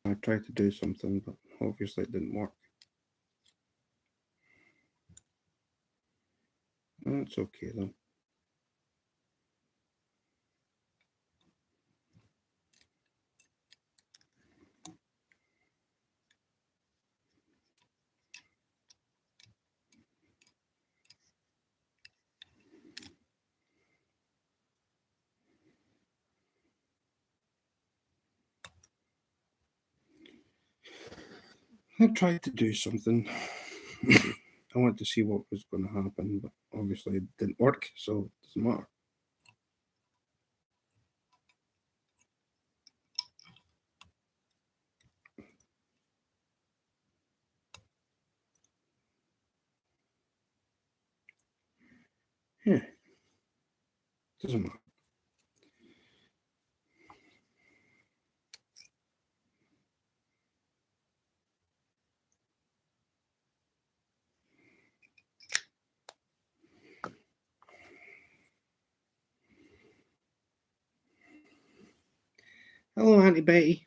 I tried to do something, but obviously it didn't work. That's okay though. I tried to do something. I wanted to see what was going to happen, but obviously it didn't work, so it doesn't matter. Yeah, doesn't matter. Hello, Auntie Betty.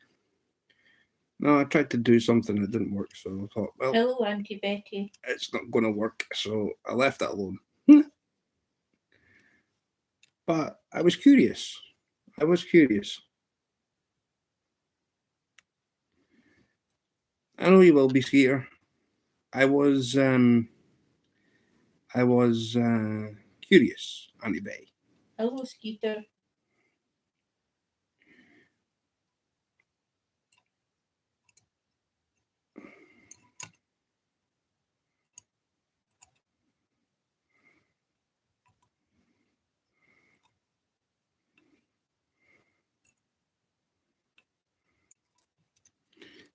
No, I tried to do something that didn't work, so I thought, well, Hello, Auntie Betty. it's not going to work, so I left it alone. But I was curious. I was curious. I know you will be, Skeeter. I was curious, Auntie Betty. Hello, Skeeter.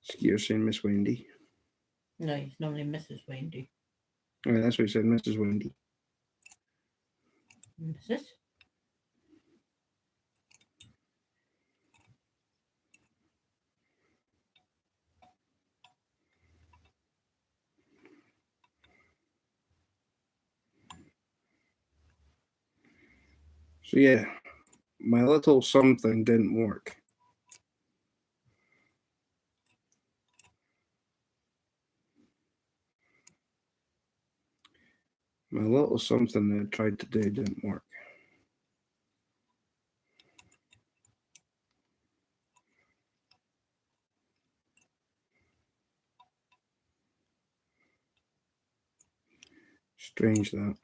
Skeeter saying Miss Wendy. No, he's normally Mrs. Wendy. Yeah, that's what he said, Mrs. Wendy. Mrs.? So yeah, my little something didn't work. My little something that I tried to do didn't work. Strange that.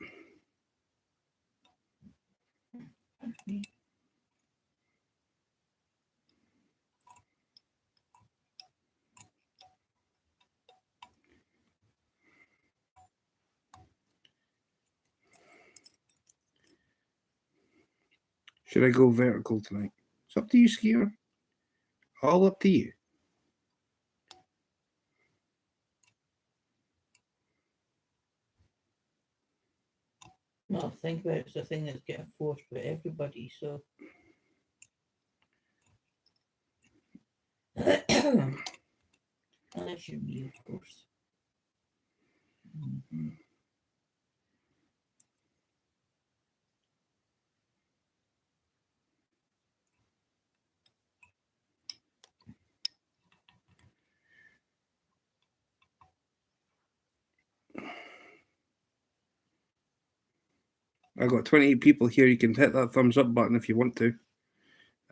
Should I go vertical tonight? It's up to you, Skeeter. All up to you. Well, think about it's the thing that's getting forced with everybody, so. Unless you're me, of course. Mm-hmm. I got 28 people here. You can hit that thumbs up button if you want to.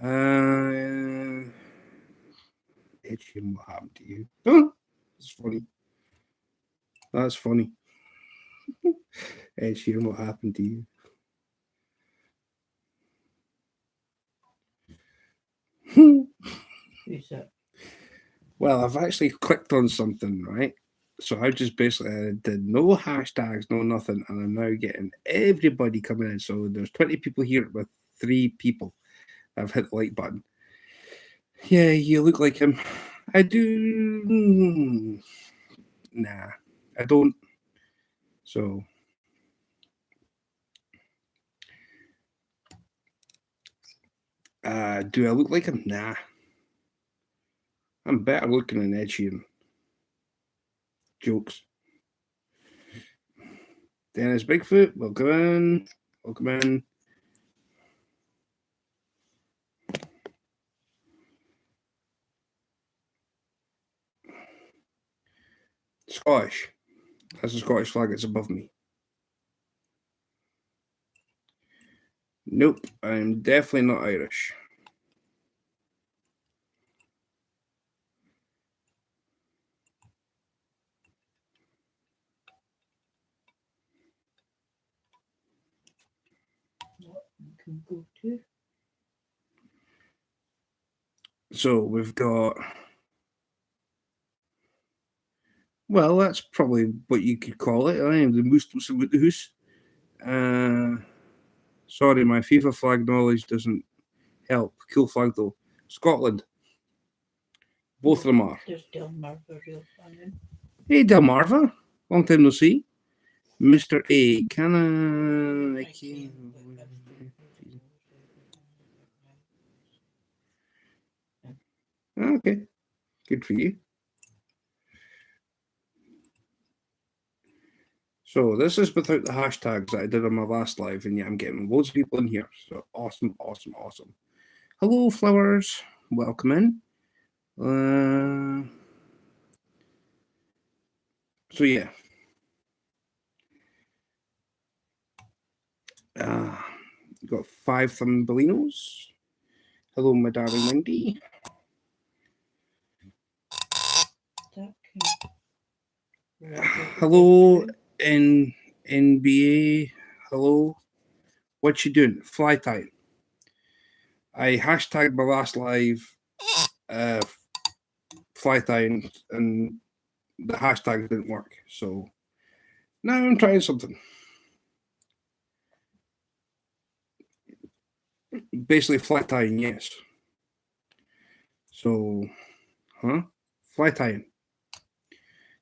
Ed Sheeran, what happened to you? Oh, that's funny. That's funny. Ed Sheeran, what happened to you? Who's that? Well, I've actually clicked on something, right? So I just basically did no hashtags, no nothing, and I'm now getting everybody coming in. So there's 20 people here with 3 people. I've hit the like button. Yeah, you look like him. I do. Nah, I don't. So. Do I look like him? Nah. I'm better looking than Ed Sheeran. Jokes. Dennis Bigfoot, welcome in. Welcome in. Scottish. That's a Scottish flag that's above me. Nope, I'm definitely not Irish. What we can go to? So we've got. Well, that's probably what you could call it. I am the Moestelse with the Hoos. Sorry, my FIFA flag knowledge doesn't help. Cool flag though. Scotland. Both of them are. There's Delmarva real fan. Hey, Delmarva. Long time no see. Mr. A. Can I? Okay. Good for you. So this is without the hashtags that I did on my last live, and yeah, I'm getting loads of people in here. So awesome, awesome, awesome. Hello, flowers. Welcome in. So yeah. Got 5 Thumbelinos. Hello, my darling Wendy. Hello, NBA. Hello. What you doing? Fly time. I hashtagged my last live fly time, and the hashtag didn't work. So now I'm trying something. Basically, fly tying, yes. So, fly tying.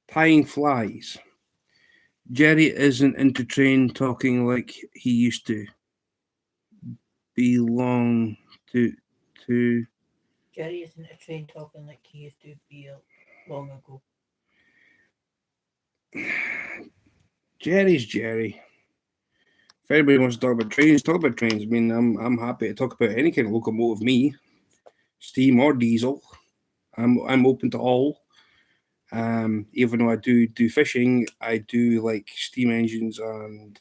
Tying flies. Jerry isn't into train talking like he used to. Belong to. Jerry isn't a train talking like he used to be long ago. Jerry's Jerry. If anybody wants to talk about trains, talk about trains. I mean, I'm happy to talk about any kind of locomotive. Me, steam or diesel. I'm open to all. Even though I do fishing, I do like steam engines and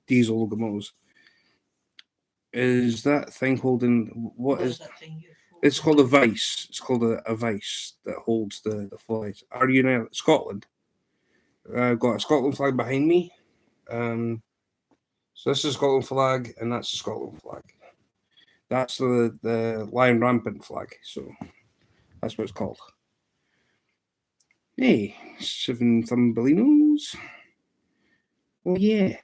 diesel locomotives. Is that thing holding? What is that thing? It's called a vice. It's called a vice that holds the flies. Are you in Scotland? I've got a Scotland flag behind me. So this is a Scotland flag, and that's a Scotland flag. That's the Lion Rampant flag. So that's what it's called. Hey, 7 Thumbelinos. Oh yeah.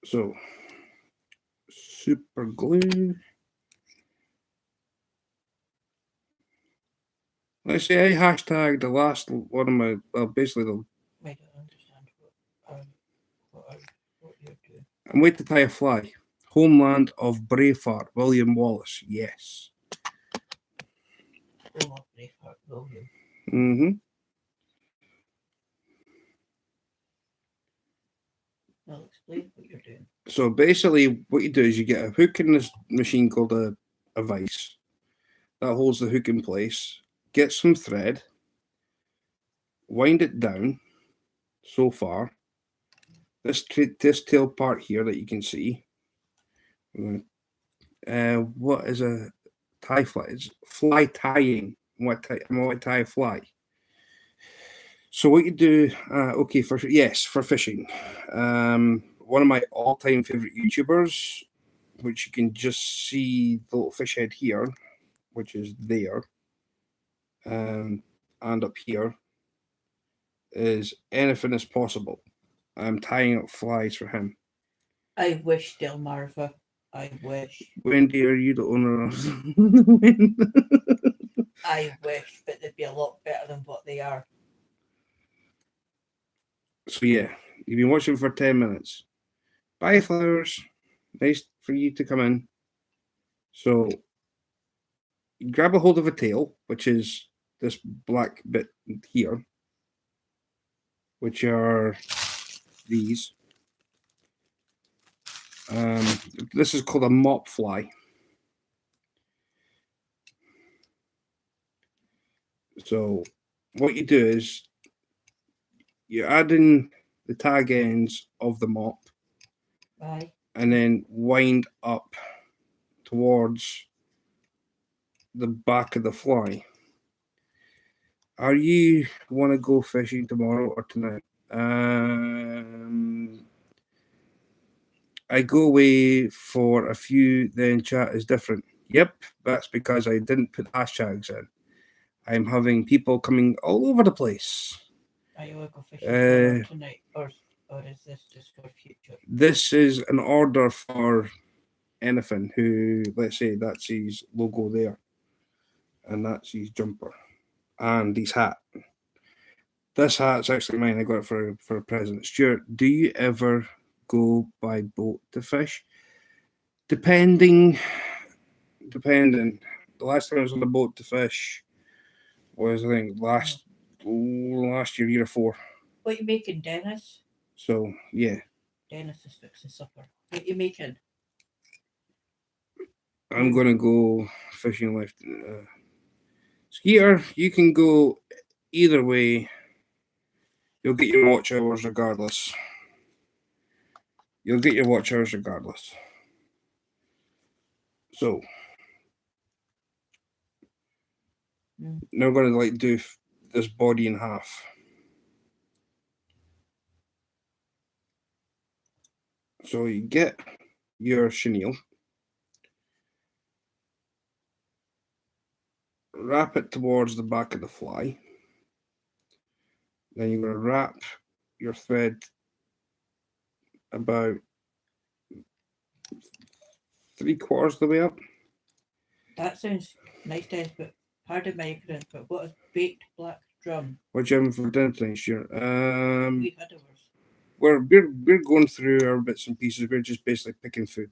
So super glue. Let's say I hashtagged the last one of my basically the. I don't understand what you're doing. I'm waiting to tie a fly. Homeland of Braveheart, William Wallace. Yes. Home of Braveheart, William. Mm-hmm. I'll explain what you're doing. So basically, what you do is you get a hook in this machine called a vice that holds the hook in place. Get some thread, wind it down. So far, this tail part here that you can see. What is a tie fly? It's fly tying. I'm going to tie a fly. So what you do? Okay, for fishing. One of my all-time favorite YouTubers, which you can just see the little fish head here, which is there, and up here, is Anything Is Possible. I'm tying up flies for him. I wish, Delmarva. I wish. Wendy, are you the owner of I wish, but they'd be a lot better than what they are. So yeah, you've been watching for 10 minutes. Bye, flowers. Nice for you to come in. So you grab a hold of a tail, which is this black bit here, which are these. This is called a mop fly. So what you do is you add in the tag ends of the mop Aye. and then wind up towards the back of the fly. Are you want to go fishing tomorrow or tonight? I go away for a few, then chat is different. Yep, that's because I didn't put hashtags in. I'm having people coming all over the place. Are you want to go fishing tomorrow or tonight, or is this just for future? This is an order for anything who, let's say, that's his logo there, and that's his jumper, and his hat. This hat's actually mine. I got it for a present. Stuart, do you ever go by boat to fish? Depending. The last time I was on a boat to fish was, I think, last year before. What you making, Dennis? So yeah, Dennis is fixing supper. What you making? I'm gonna go fishing left. Skeeter, you can go either way. You'll get your watch hours regardless. So now I'm gonna do this body in half. So you get your chenille, wrap it towards the back of the fly. Then you're going to wrap your thread about 3/4 of the way up. That sounds nice, Dennis, but pardon my ignorance, but what is baked black drum? What you having for dinner tonight, Stuart? We had ours. We're going through our bits and pieces. We're just basically picking food.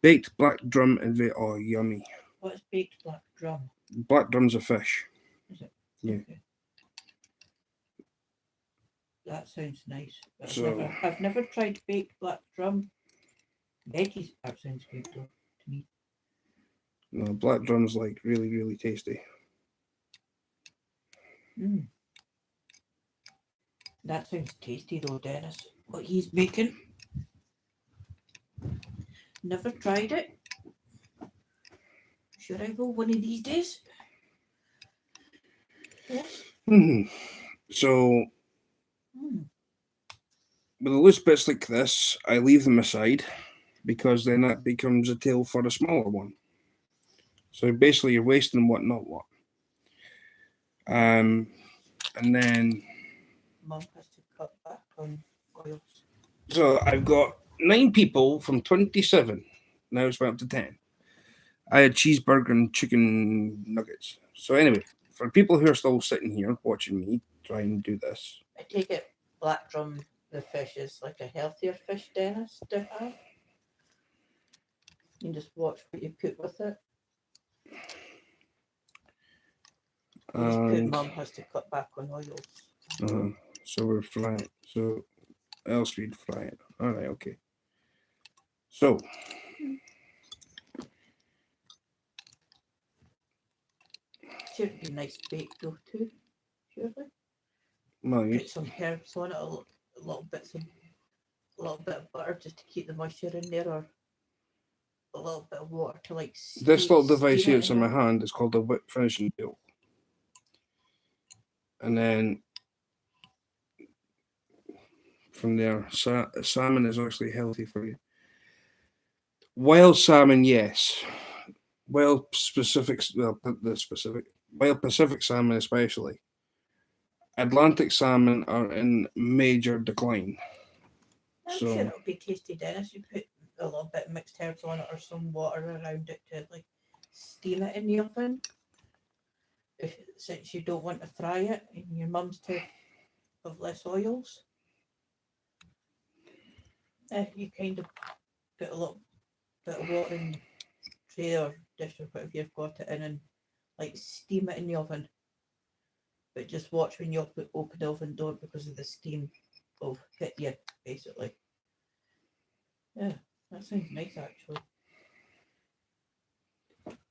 Baked black drum and oh, yummy. What is baked black drum? Black drum's a fish. Is it? Yeah. Okay. That sounds nice. But I've never tried baked black drum. Veggies, that sounds good though to me. No, black drum's like really, really tasty. That sounds tasty though, Dennis. What he's making. Never tried it. Should I go one of these days? Yeah. So with the loose bits like this, I leave them aside because then that becomes a tail for a smaller one. So basically, you're wasting what, not what. And then Mum has to cut back on oils. So I've got 9 people from 27. Now it's went up to 10. I had cheeseburger and chicken nuggets. So anyway, for people who are still sitting here watching me try and do this. I take it black drum, the fish is like a healthier fish, Dennis, to have. You just watch what you put with it. Mum has to cut back on oils. So we're frying. So else we'd fry it. All right, okay. So should be nice baked though too, surely. Well, put some herbs on it, a little bit of butter just to keep the moisture in there, or a little bit of water to like. This little device here that's in my hand is called a whip finishing tool, and then from there, salmon is actually healthy for you. Wild salmon, yes. Wild Pacific salmon especially. Atlantic salmon are in major decline. I'm sure it'll be tasty, Dennis. You put a little bit of mixed herbs on it or some water around it to like steam it in the oven. Since you don't want to fry it and your mum's to have less oils, you kind of put a little bit of water in the tray or dish or whatever you've got it in and like steam it in the oven. But just watch when you open the oven door because of the steam will hit you, basically. Yeah, that sounds nice actually.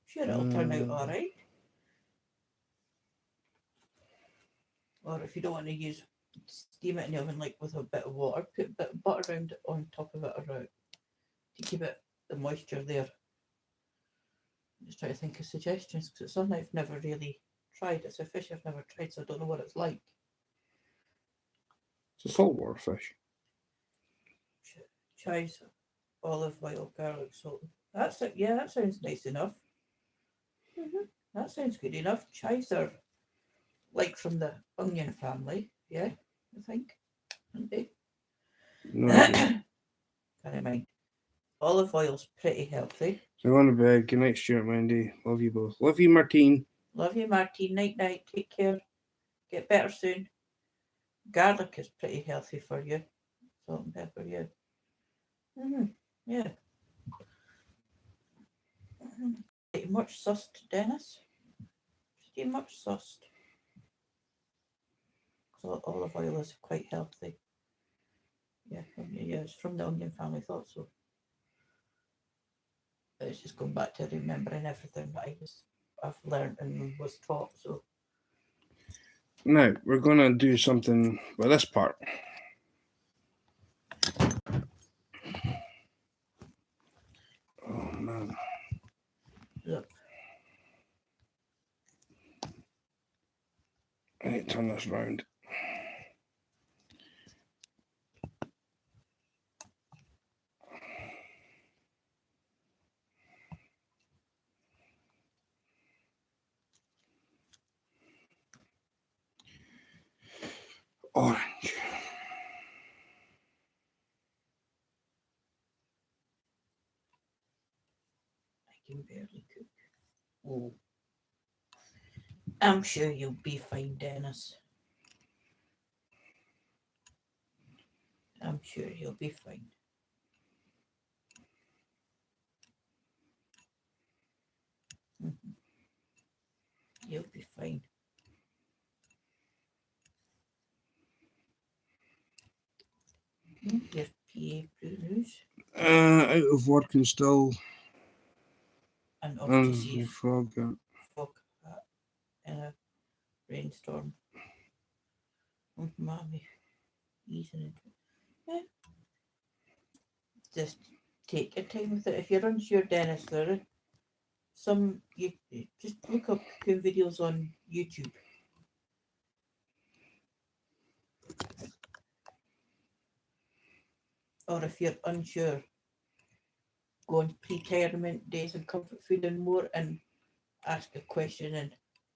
Sure, it'll turn out all right. Or if you don't want to use, steam it in the oven like with a bit of water, put a bit of butter around it on top of it around to keep it the moisture there. Just try to think of suggestions because it's something I've never really tried. It's a fish I've never tried, so I don't know what it's like. It's a saltwater fish. Chives, olive oil, garlic, salt. That's it. Yeah, that sounds nice enough. That sounds good enough. Chives are like from the onion family. Yeah, I think, aren't they? No idea. Can't mind. Olive oil's pretty healthy. So on to bed. Good night, Stuart, Wendy. Love you both. Love you, Martine. Love you, Martine. Night night. Take care. Get better soon. Garlic is pretty healthy for you. Salt and pepper, yeah. Yeah. Pretty much sussed, Dennis. Pretty much sussed. So olive oil is quite healthy. Yeah, it's from the onion family. Thought so. It's just going back to remembering everything that I've learned and was taught. So Now we're gonna do something with this part. Oh man. look, I need to turn this round. Orange. I can barely cook. Oh. I'm sure you'll be fine, Dennis. I'm sure you'll be fine. You'll be fine. Your PA brews. Out of work and still. And off to see frog. fog in a rainstorm. Oh, mommy, easing into it. Yeah. Just take your time with it. If you're unsure, Dennis, there are some. You just look up cooking videos on YouTube. Or if you're unsure, go on pre-tournament days and comfort food and more and ask a question in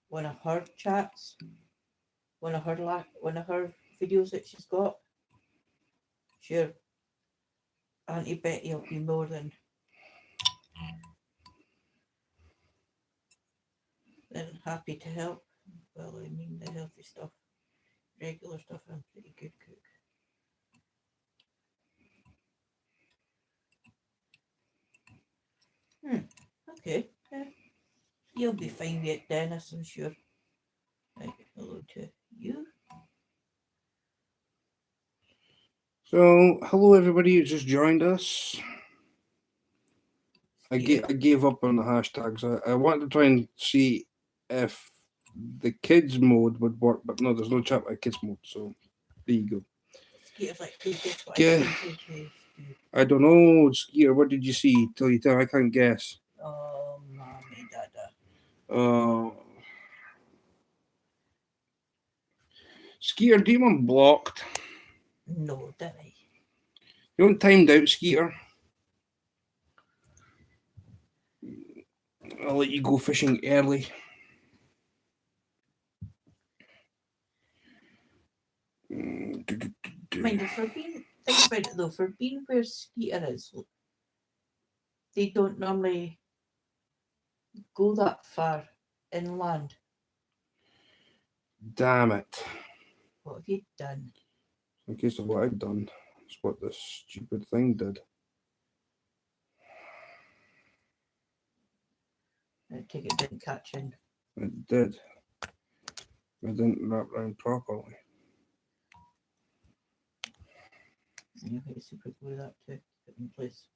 one of her chats, one of her videos that she's got. Sure, Auntie Betty will be more than happy to help. Well, I mean the healthy stuff, regular stuff. I'm pretty good cook. Okay. Yeah. You'll be fine with it, Dennis, I'm sure. Right, hello to you. So, hello everybody who just joined us. I gave up on the hashtags. I wanted to try and see if the kids mode would work, but no, there's no chat about kids mode. So there you go. Skeeter's like, please guess what Yeah. I don't know, Skeeter. What did you see? Till you tell, I can't guess. Oh, mommy, dada. Skeeter, do you want blocked? No, did I? You want timed out, Skeeter? I'll let you go fishing early. Mind for being, think about it though, for being where Skeeter is, they don't normally go that far inland. Damn it. What have you done? In case of what I've done, it's what this stupid thing did. I take it didn't catch in. It did. It didn't wrap around properly. You have to super glue that to keep it in place.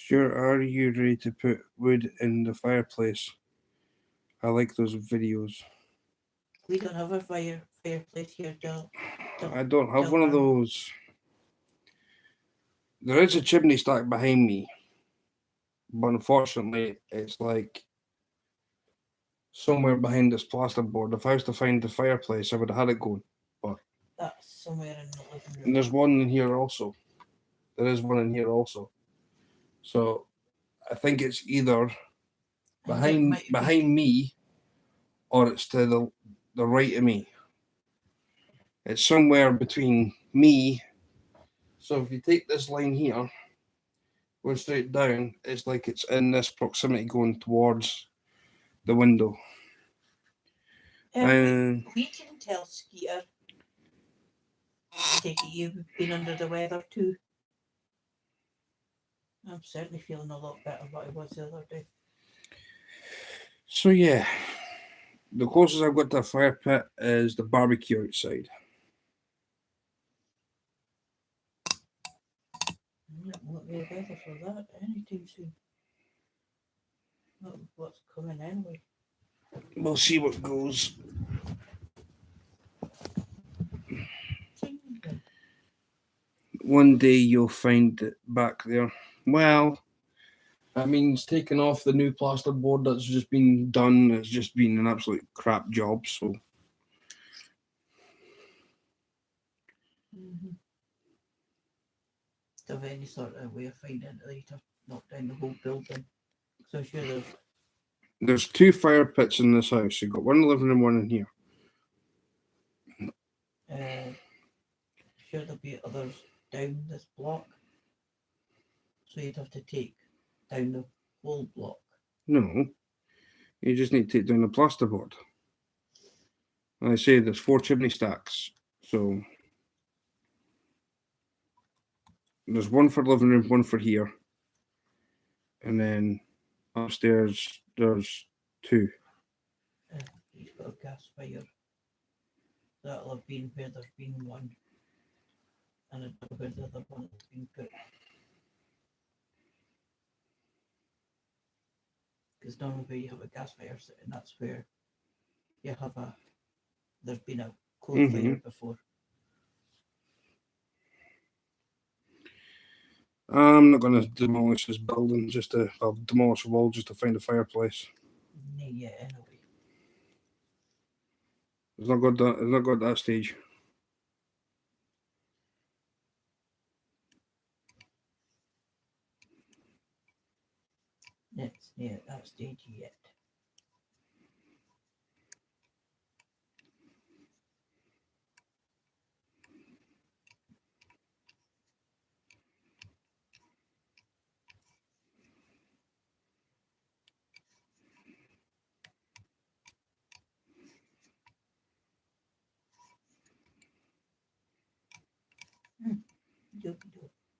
Stuart, are you ready to put wood in the fireplace? I like those videos. We don't have a fireplace here, Jill. I don't have one of those. There is a chimney stack behind me, but unfortunately, it's like somewhere behind this plasterboard. If I was to find the fireplace, I would have had it going. But that's somewhere in the living room. And there's one in here also. There is one in here also. So I think it's either behind me or it's to the right of me. It's somewhere between me. So if you take this line here, going straight down, it's like it's in this proximity going towards the window. We can tell Skeeter. Take it you've been under the weather too. I'm certainly feeling a lot better than what I was the other day. So yeah, the closest I've got to a fire pit is the barbecue outside. Won't be a weather for that anytime soon. What's coming anyway? We'll see what goes. One day you'll find it back there. Well, that means taking off the new plasterboard that's just been done. It's just been an absolute crap job. So. Of any sort of way of finding it later, knock down the whole building. So sure there's two fire pits in this house. You've got one in the living room, one in here. Sure there'll be others down this block. So you'd have to take down the whole block. No, you just need to take down the plasterboard. And I say there's 4 chimney stacks. So there's one for the living room, one for here. And then upstairs there's 2. He's got a gas fire. That'll have been where there's been one. And I don't know where the other one has been put. Because normally where you have a gas fire sitting, that's where you have there's been a coal fire before. I'm not going to demolish this building I'll demolish a wall just to find a fireplace. Yeah, anyway. It's not got that stage. It's not at that stage yet.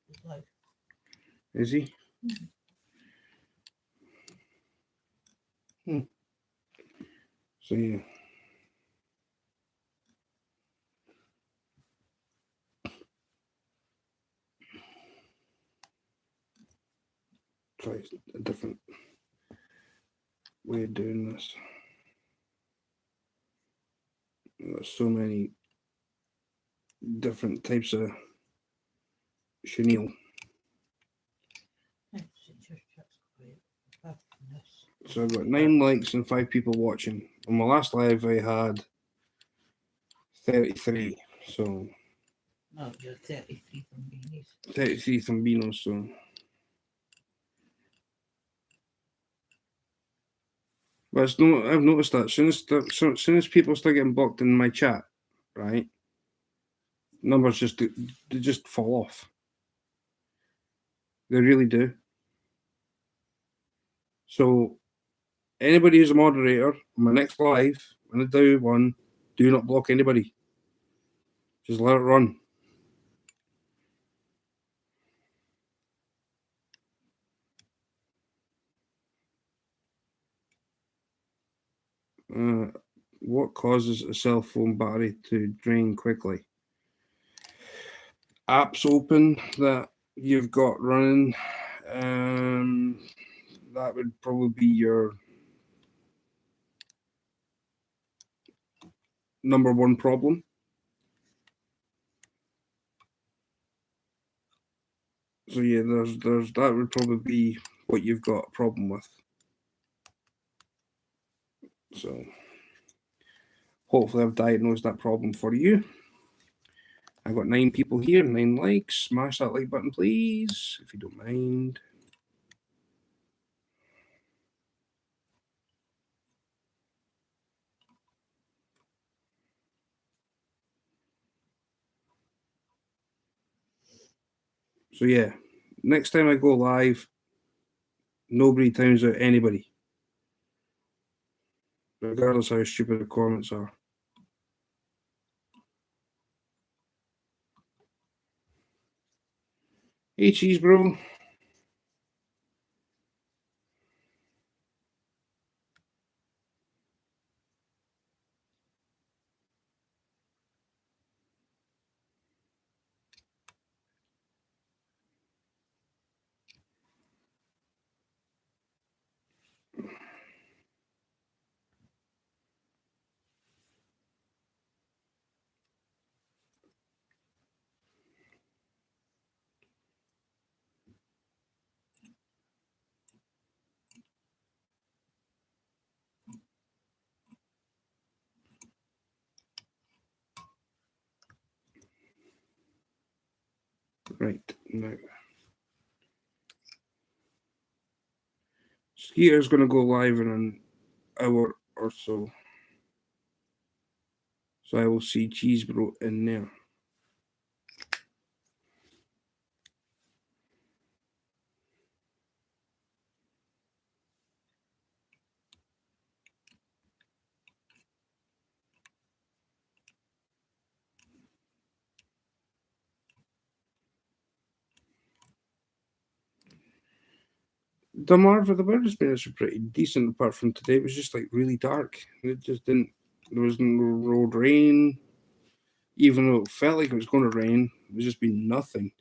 He's live. Is he? So yeah. Try a different way of doing this. There's so many different types of chenille. So I've got 9 likes and 5 people watching. On my last live I had 33. So no, you're 33 Thumbinos. 33 Thumbinos, so but I've noticed that as soon as people start getting blocked in my chat, right? Numbers just fall off. They really do. So anybody who's a moderator on my next live, when I do one, do not block anybody. Just let it run. What causes a cell phone battery to drain quickly? Apps open that you've got running, That would probably be your number one problem. So yeah, there's that would probably be what you've got a problem with. So hopefully I've diagnosed that problem for you. I've got 9 people here, 9 likes. Smash that like button, please, if you don't mind. So yeah, next time I go live, nobody times out anybody, regardless how stupid the comments are. Hey, cheese bro. Right, now. Skeeter's going to go live in an hour or so. So I will see Cheese Bro in there. The Marvel, the weather's been actually pretty decent apart from today. It was just like really dark. It just didn't, there was no road rain. Even though it felt like it was going to rain, it was just been nothing.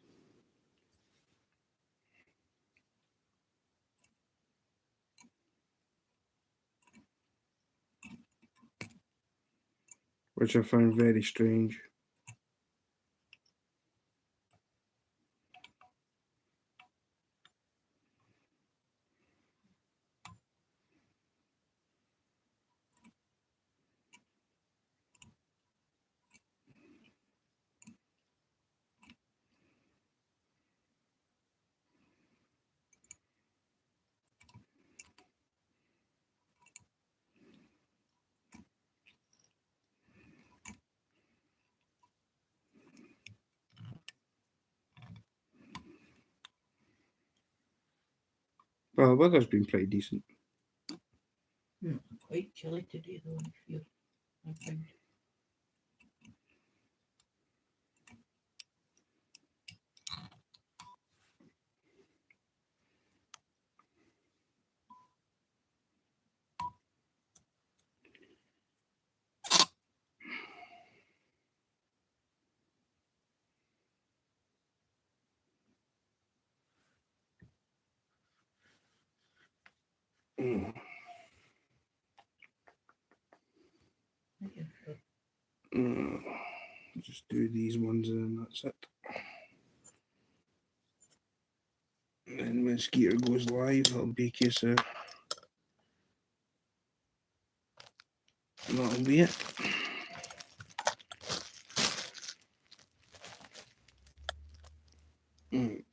Which I found very strange. Well, the weather's been pretty decent. Quite chilly today, though, I find. Just do these ones and that's it. And then when Skeeter goes live, it'll be a case of that'll be it. I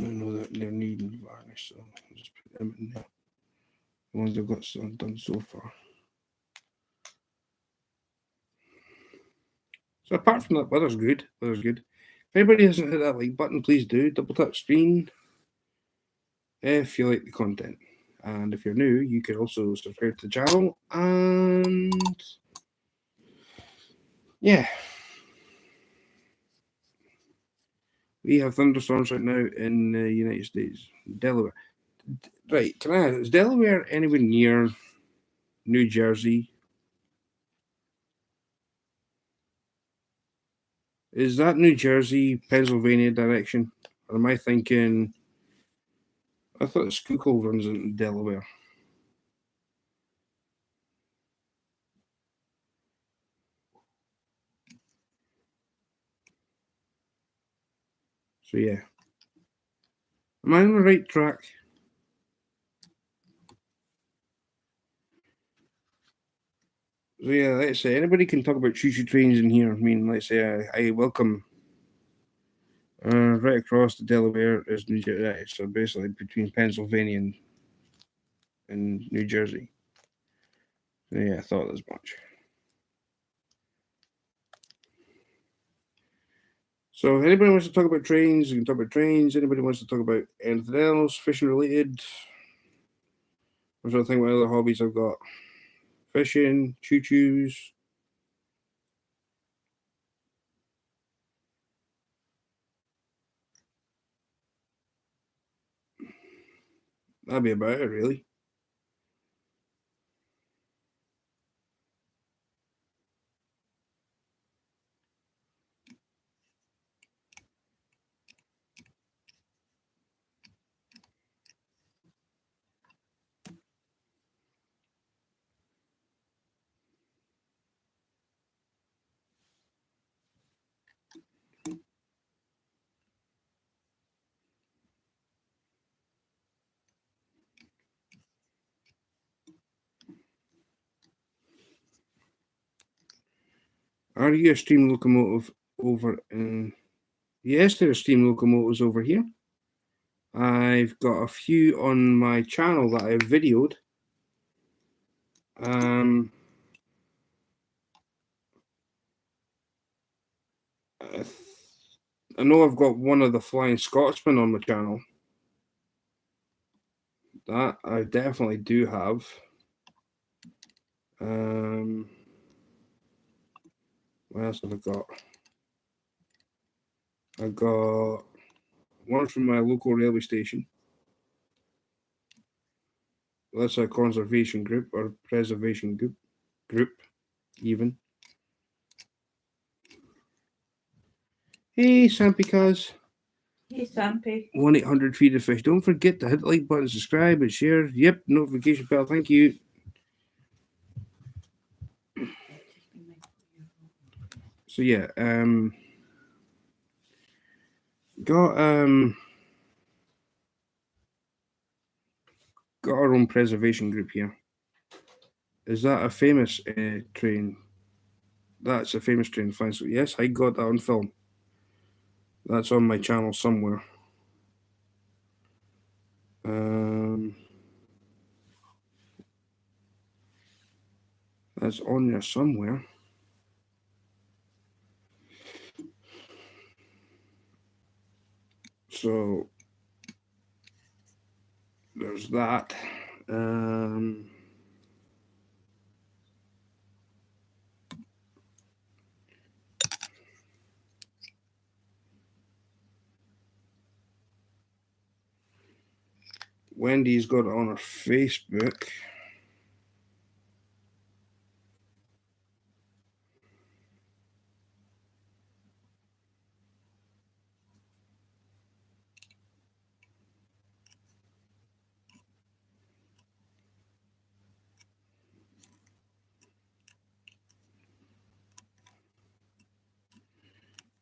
know that they're needing varnish, so I'll just put them in there. The ones I've got done so far. So apart from that, weather's good. Weather's good. If anybody hasn't hit that like button, please do. Double tap screen if you like the content. And if you're new, you can also subscribe to the channel. And yeah. We have thunderstorms right now in the United States, Delaware. Right, can I ask, is Delaware anywhere near New Jersey? Is that New Jersey, Pennsylvania direction? Or am I thinking? I thought Schuylkill runs into Delaware. So yeah. Am I on the right track? So yeah, let's say anybody can talk about choo-choo trains in here. I mean, let's say I welcome. Right across the Delaware is New Jersey. So basically between Pennsylvania and New Jersey. So yeah, I thought as much. So if anybody wants to talk about trains, you can talk about trains. Anybody wants to talk about anything else, fishing related? I'm trying to think what other hobbies I've got. Fishing, choo-choos. That'd be about it, really. Are you a steam locomotive over in... Yes, there are steam locomotives over here. I've got a few on my channel that I've videoed. I know I've got one of the Flying Scotsmen on my channel. That I definitely do have. What else have I got? I got one from my local railway station. That's a conservation group or preservation group even. Hey, Sampy Cuz. Hey, Sampy. 1-800 Feed a Fish. Don't forget to hit the like button, subscribe, and share. Yep, notification bell. Thank you. So yeah, got our own preservation group here. Is that a famous train? That's a famous train, fine. So yes, I got that on film. That's on my channel somewhere. That's on there somewhere. So there's that. Wendy's got it on her Facebook.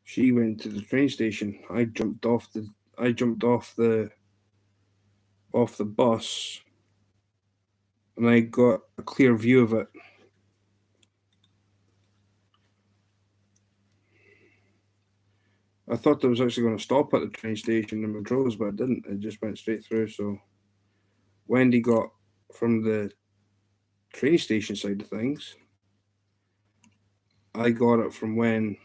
She went to the train station. I jumped off the bus, and I got a clear view of it. I thought it was actually going to stop at the train station in Montrose, but it didn't. It just went straight through. So Wendy got from the train station side of things. I got it from when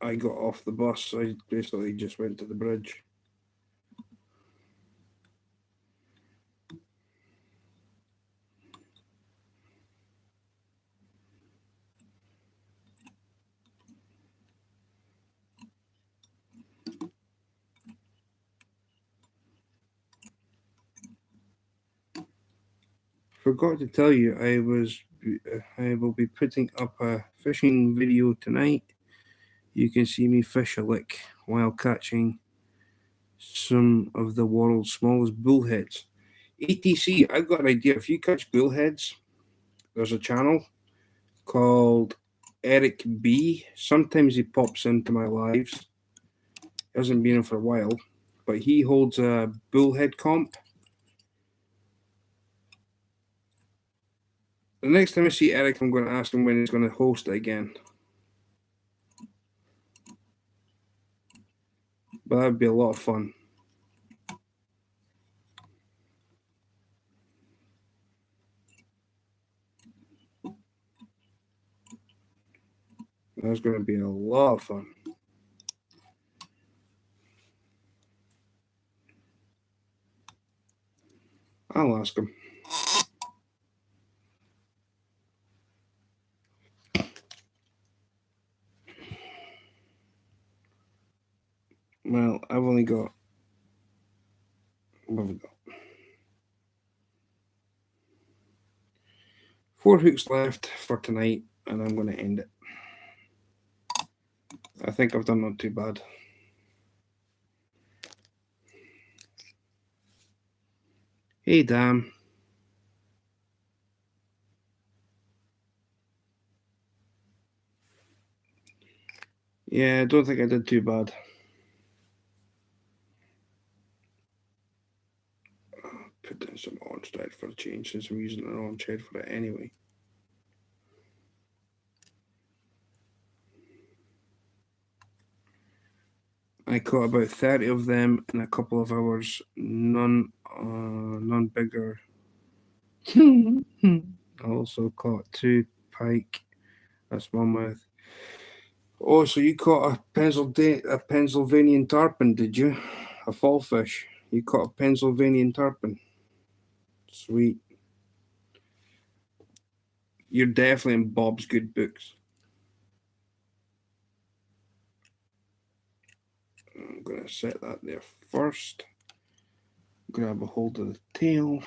I got off the bus. I basically just went to the bridge. Forgot to tell you, I was I will be putting up a fishing video tonight. You can see me fish a lick while catching some of the world's smallest bullheads. ETC, I've got an idea. If you catch bullheads, there's a channel called Eric B. Sometimes he pops into my lives. He hasn't been in for a while, but he holds a bullhead comp. The next time I see Eric, I'm going to ask him when he's going to host it again. But that would be a lot of fun. That's going to be a lot of fun. I'll ask him. Well, I've only got. What have we got? 4 hooks left for tonight, and I'm going to end it. I think I've done not too bad. Hey, damn. Yeah, I don't think I did too bad. Put in some orange thread for a change since I'm using an orange head for it anyway. I caught about 30 of them in a couple of hours. None bigger. I also caught 2 pike, a smallmouth. Oh, so you caught a Pennsylvanian tarpon, did you? A fall fish. You caught a Pennsylvanian tarpon. Sweet. You're definitely in Bob's good books. I'm going to set that there first. Grab a hold of the tail.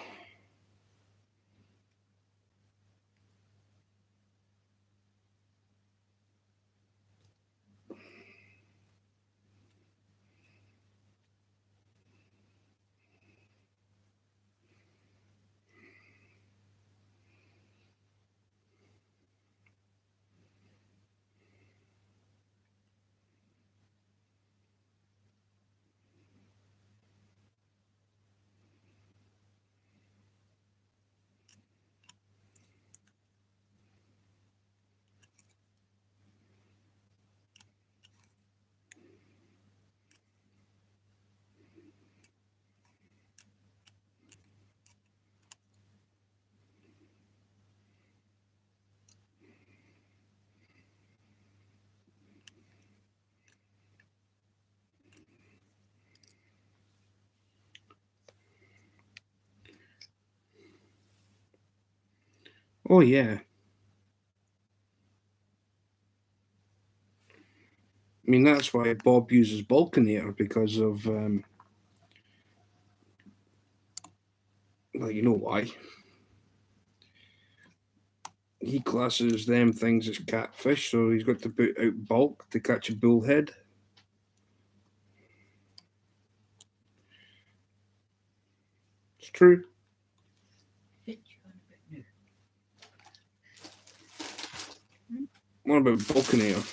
Oh, yeah. I mean, that's why Bob uses Balkanator, because of, well, you know why. He classes them things as catfish, so he's got to put out bulk to catch a bullhead. It's true. What about Balkanator?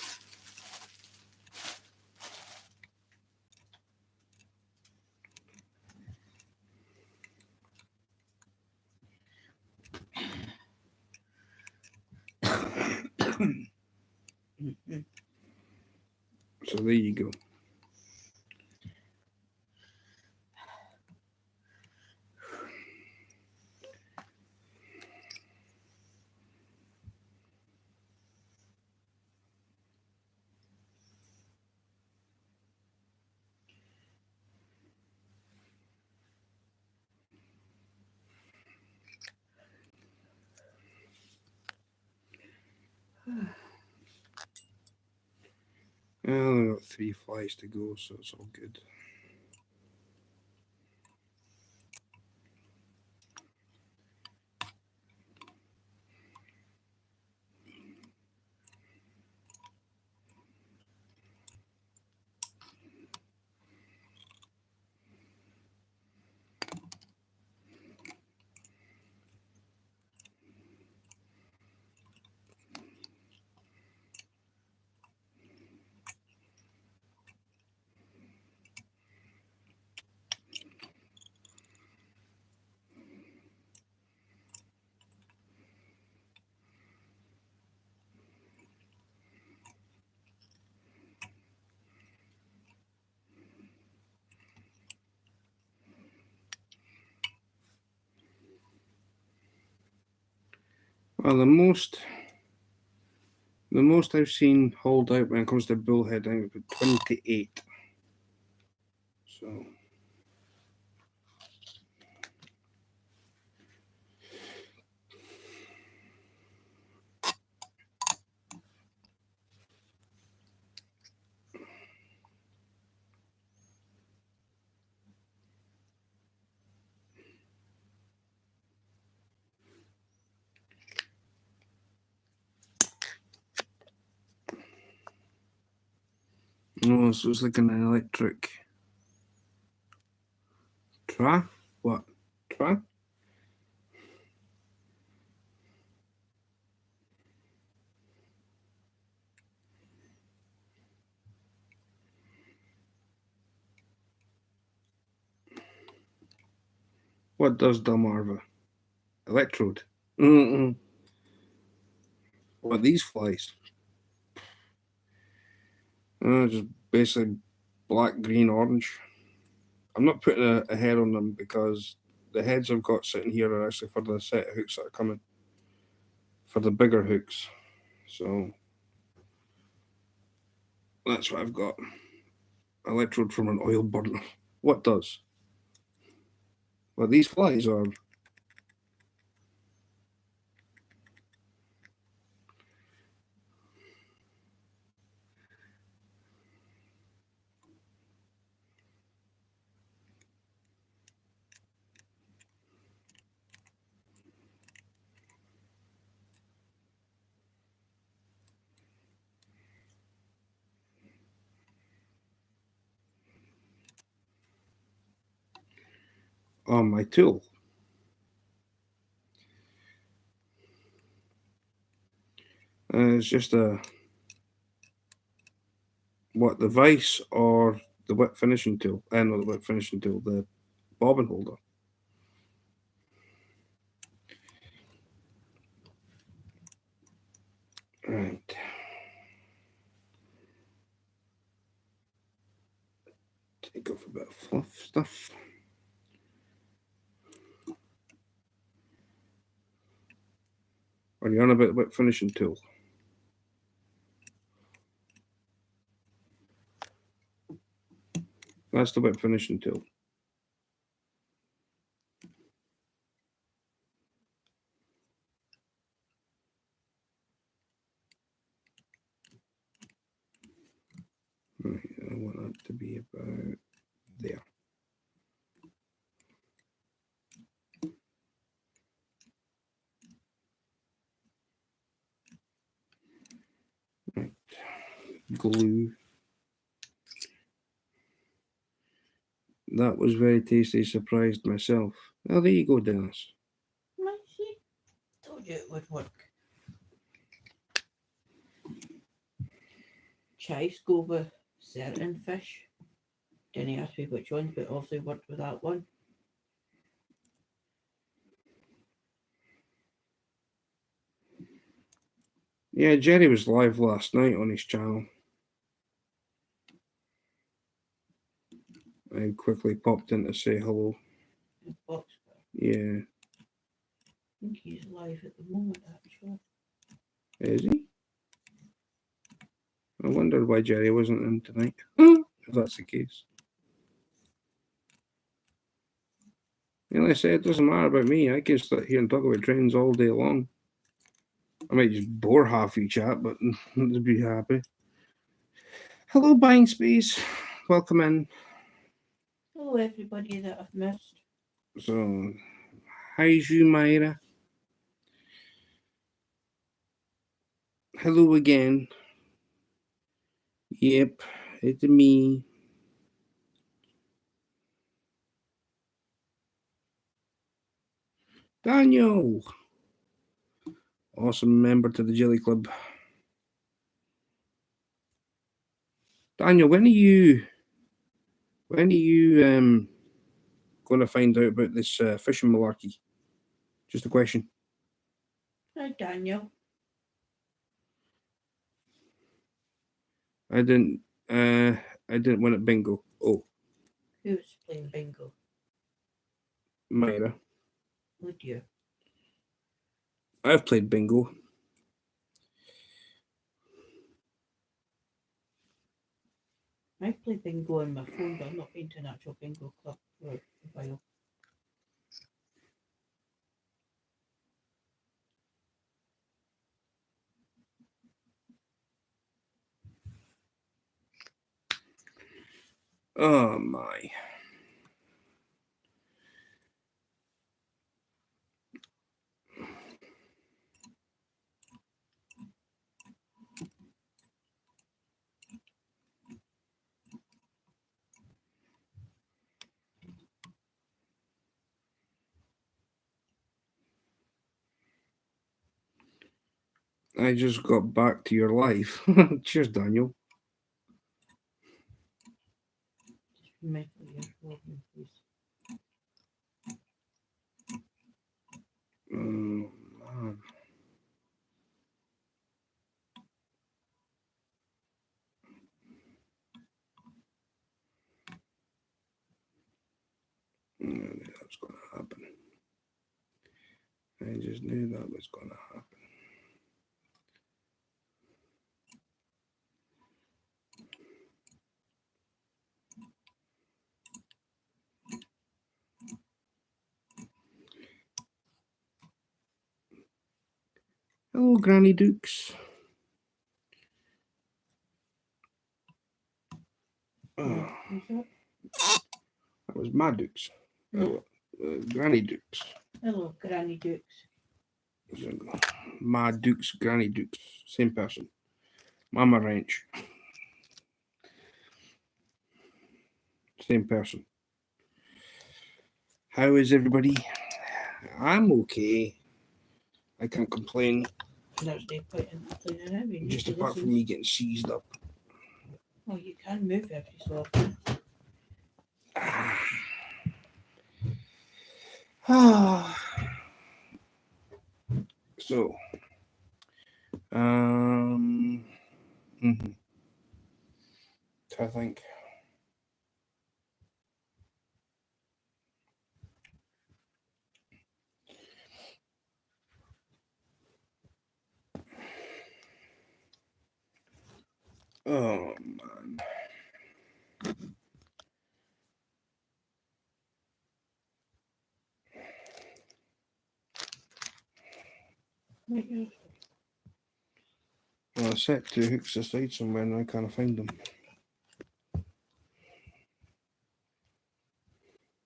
So there you go. I only got 3 flies to go, so it's all good. Well, the most I've seen hauled out when it comes to bullhead, I think it was 28. So. Oh, so it's like an electric. What? Tra? What does Delmarva? Electrode. Mm-mm. What, these flies? Just basically black, green, orange. I'm not putting a head on them because the heads I've got sitting here are actually for the set of hooks that are coming. For the bigger hooks. So that's what I've got. Electrode from an oil burner. What does? Well, these flies are. On my tool. It's just a. What, the vise or the whip finishing tool? Not the whip finishing tool, the bobbin holder. Right. Take off a bit of fluff stuff. Are you on about the whip finishing tool? That's the whip finishing tool. Right, I want that to be about there. Right. Glue. That was very tasty, surprised myself. Oh, there you go, Dennis. I told you it would work. Chives go with certain fish. Didn't ask me which ones, but obviously worked with that one. Yeah, Jerry was live last night on his channel. I quickly popped in to say hello. Yeah. I think he's live at the moment, actually. Is he? I wondered why Jerry wasn't in tonight. If that's the case. Like I said, it doesn't matter about me. I can sit here and talk about trains all day long. I might just bore half you chat, but I'd be happy. Hello, Buying Space. Welcome in. Hello, everybody that I've missed. So, how's you, Myra? Hello again. Yep, it's me. Daniel. Awesome member to the Jelly Club. Daniel, when are you going to find out about this fishing malarkey? Just a question. Hi, Daniel. I didn't win at bingo. Oh. Who's playing bingo? Myra. Oh dear. I've played bingo. I play bingo on my phone, but I've not been to an actual bingo club for a while. Oh my. I just got back to your life. Cheers, Daniel. Just remind me of your phone, please. Man. I knew that was going to happen. I just knew that was going to happen. Hello, Granny Dukes. Oh, Who's that? that was my Dukes. No. Granny Dukes. Hello, Granny Dukes. My Dukes, Granny Dukes. Same person. Mama Ranch. Same person. How is everybody? I'm okay. I can't complain. There's no point in complaining now. We need Just to apart listen. from me getting seized up. Oh, you can move every so often. So, I think. Oh man. Right, yeah. Well, I set two hooks aside somewhere and I can't find them.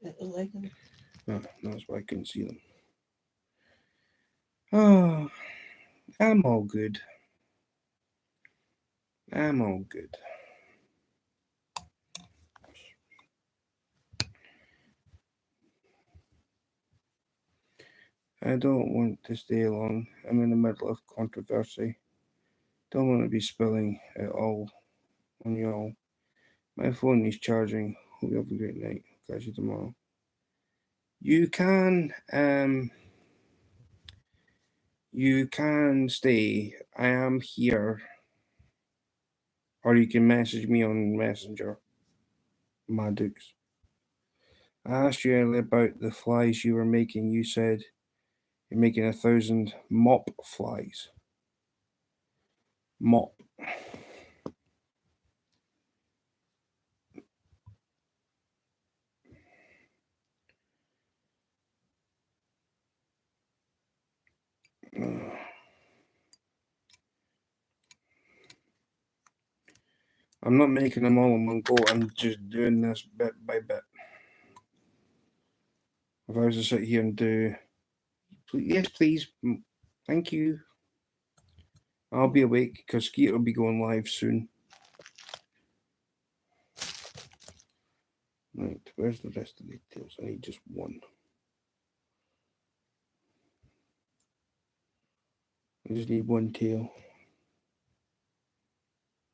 At the leg of the... Oh, that's why I couldn't see them. Oh, I'm all good. I'm all good. I don't want to stay long. I'm in the middle of controversy. Don't want to be spilling it all on you all. My phone is charging. Hope you have a great night. Catch you tomorrow. You can stay. I am here. Or you can message me on Messenger. My Dukes. I asked you earlier about the flies you were making. You said you're making 1,000 mop flies. Mop. I'm not making them all in one go. I'm just doing this bit by bit. If I was to sit here and do, yes, please, thank you. I'll be awake because Skeeter will be going live soon. Right, where's the rest of the details? I need just one. I just need one tail.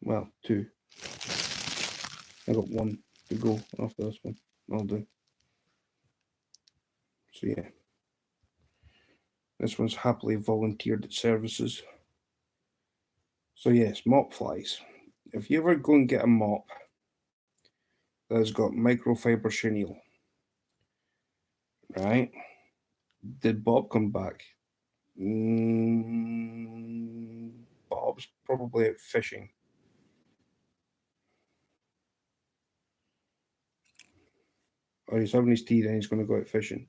Well, two. I got one to go after this one. I'll do. So yeah. This one's happily volunteered services. So yes, mop flies. If you ever go and get a mop that's got microfiber chenille, right? Did Bob come back? Bob's probably out fishing. Or he's having his tea and he's going to go out fishing.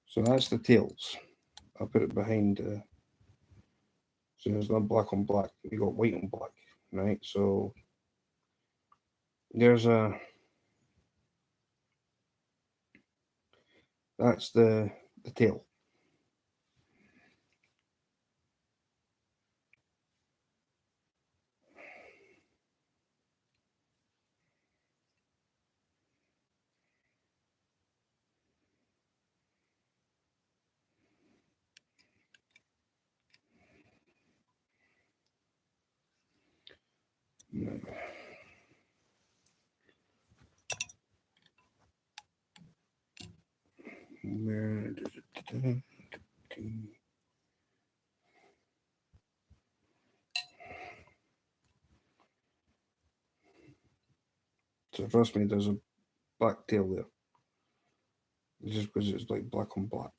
So that's the tails. I'll put it behind. So there's not black on black. We got white on black, right? So there's a. That's the tail. Where does it? So trust me, there's a black tail there. It's just because it's like black on black.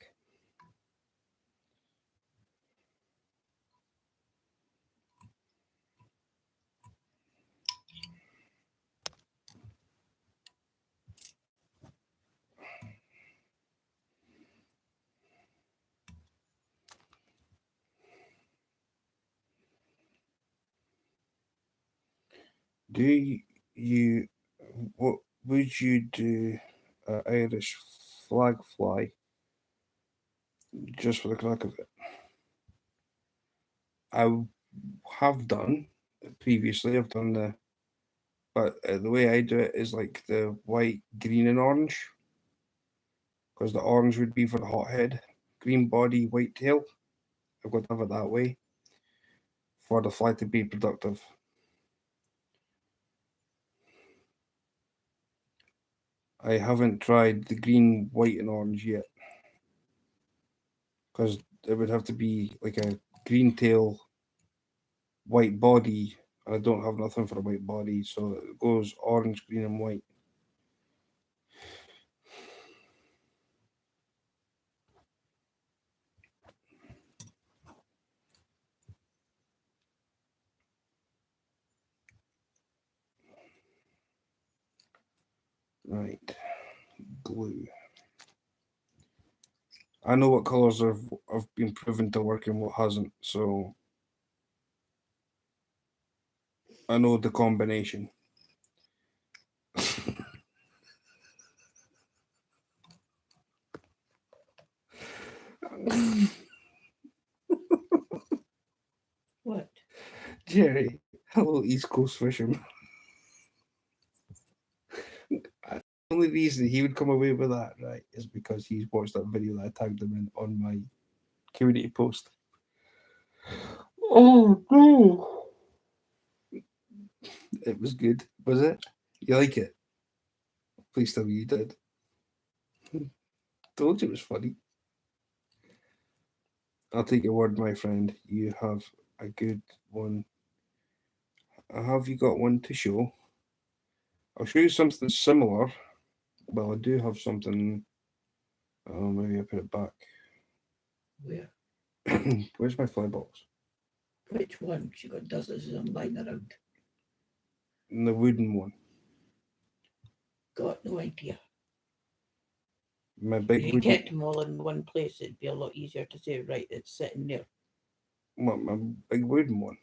Do you what would you do Irish flag fly just for the crack of it? I have done previously. I've done but the way I do it is like the white, green, and orange. Because the orange would be for the hot head, green body, white tail. I've got to have it that way for the fly to be productive. I haven't tried the green, white, and orange yet. Because it would have to be like a green tail, white body. I don't have nothing for a white body, so it goes orange, green, and white. Right, glue. I know what colours have been proven to work and what hasn't, so I know the combination. What? Jerry, hello, East Coast fisherman. The only reason he would come away with that, right, is because he's watched that video that I tagged him in on my community post. Oh no! It was good, was it? You like it? Please tell me you did. Told you it was funny. I'll take your word, my friend. You have a good one. Have you got one to show? I'll show you something similar. Well, I do have something. Oh, maybe I put it back. Where? Where's my fly box? Which one? She got dozens of them lying around. The wooden one. Got no idea. My If big you wooden. kept them all in one place, it'd be a lot easier to say, right, it's sitting there. What, my big wooden one?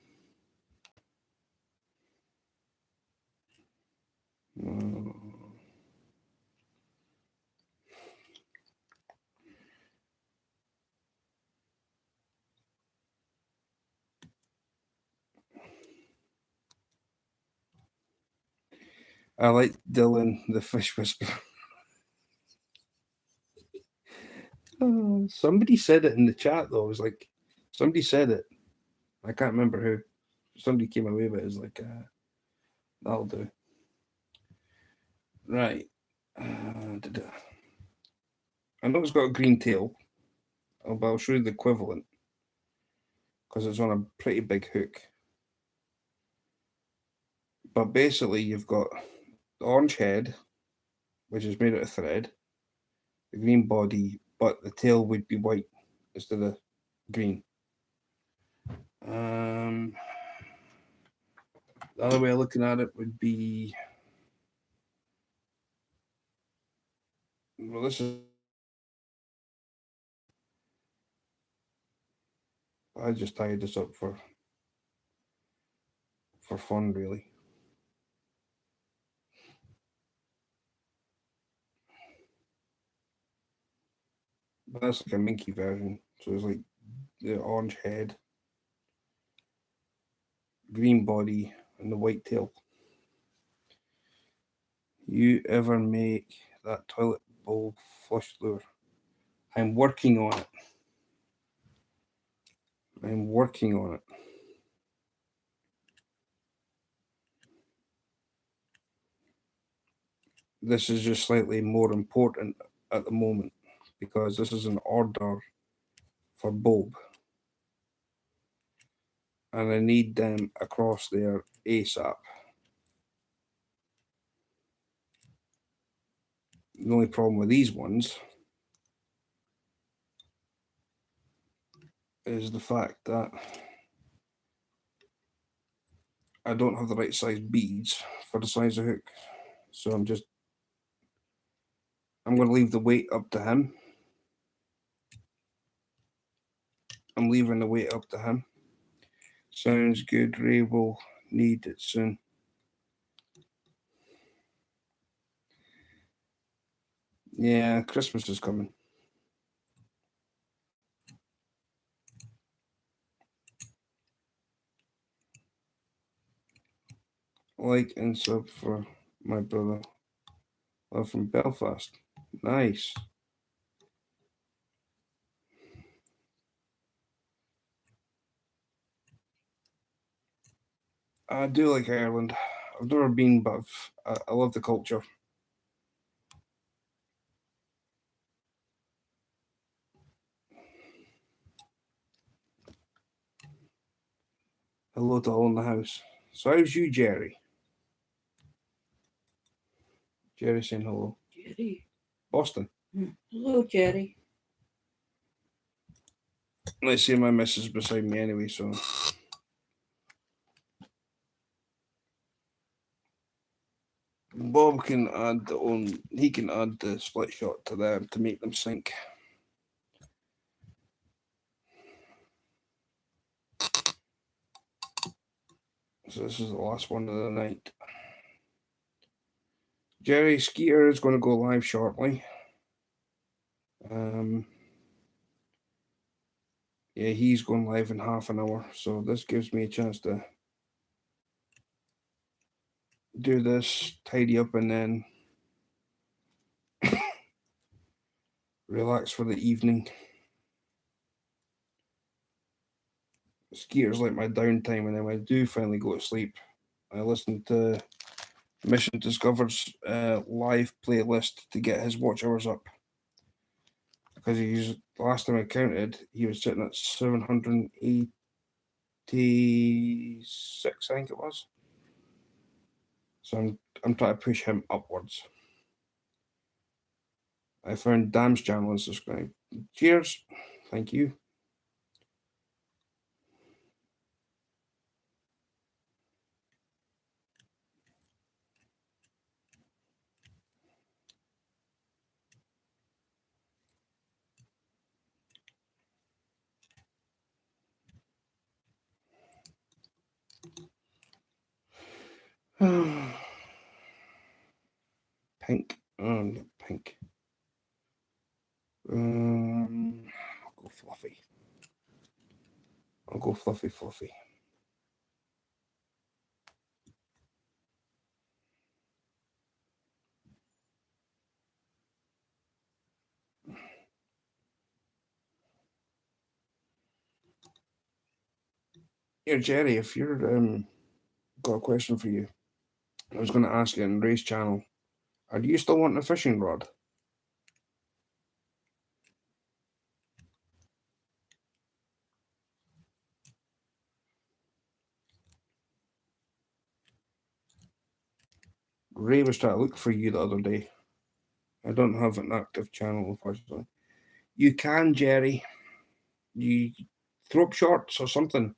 I like Dylan the Fish Whisperer. Somebody said it in the chat though. It was like somebody said it. I can't remember who. Somebody came away with it. It was like, that'll do. Right. I know it's got a green tail, but I'll show you the equivalent. because it's on a pretty big hook. But basically, you've got the orange head, which is made out of thread, the green body, but the tail would be white instead of green. The other way of looking at it would be, well, this is, I just tied this up for fun, really. But that's like a minky version. So it's like the orange head, green body, and the white tail. You ever make that toilet bowl flush lure? I'm working on it. I'm working on it. This is just slightly more important at the moment because this is an order for bulb. And I need them across there ASAP. The only problem with these ones is the fact that I don't have the right size beads for the size of hook. So I'm going to leave the weight up to him. I'm leaving the weight up to him. Sounds good. Ray will need it soon. Yeah, Christmas is coming. Like and sub for my brother. Love from Belfast. Nice. I do like Ireland. I've never been, but I love the culture. Hello to all in the house. So how's you, Jerry? Jerry saying hello. Jerry. Boston. Hello, Jerry. Let's see, my missus beside me anyway, so. Bob can add he can add the split shot to them to make them sync. So this is the last one of the night. Jerry Skeeter is going to go live shortly. Yeah, he's going live in half an hour, so this gives me a chance to do this, tidy up, and then relax for the evening. Skeeter's like my downtime, and then when I do finally go to sleep, I listen to Mission Discover's live playlist to get his watch hours up. Because he's, last time I counted, he was sitting at 786, I think it was. So I'm trying to push him upwards. I found Dam's channel and subscribe. Cheers. Thank you. Pink. Pink. I'll go fluffy. I'll go fluffy. Here, Jerry, if you're got a question for you. I was going to ask you on Ray's channel. Are you still wanting a fishing rod? Ray was trying to look for you the other day. I don't have an active channel, unfortunately. You can, Jerry. You throw up shorts or something,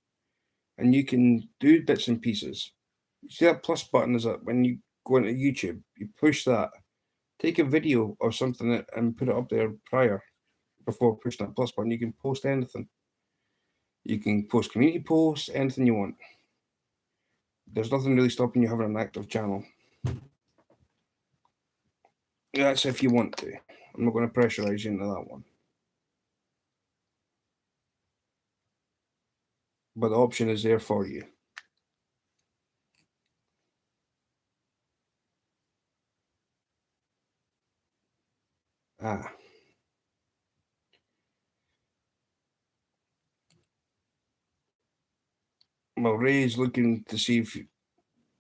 and you can do bits and pieces. You see that plus button is that when you go into YouTube, you push that, take a video or something and put it up there prior before pushing that plus button. You can post anything. You can post community posts, anything you want. There's nothing really stopping you having an active channel. That's if you want to. I'm not going to pressurize you into that one. But the option is there for you. Ah. Well, Ray's looking to see if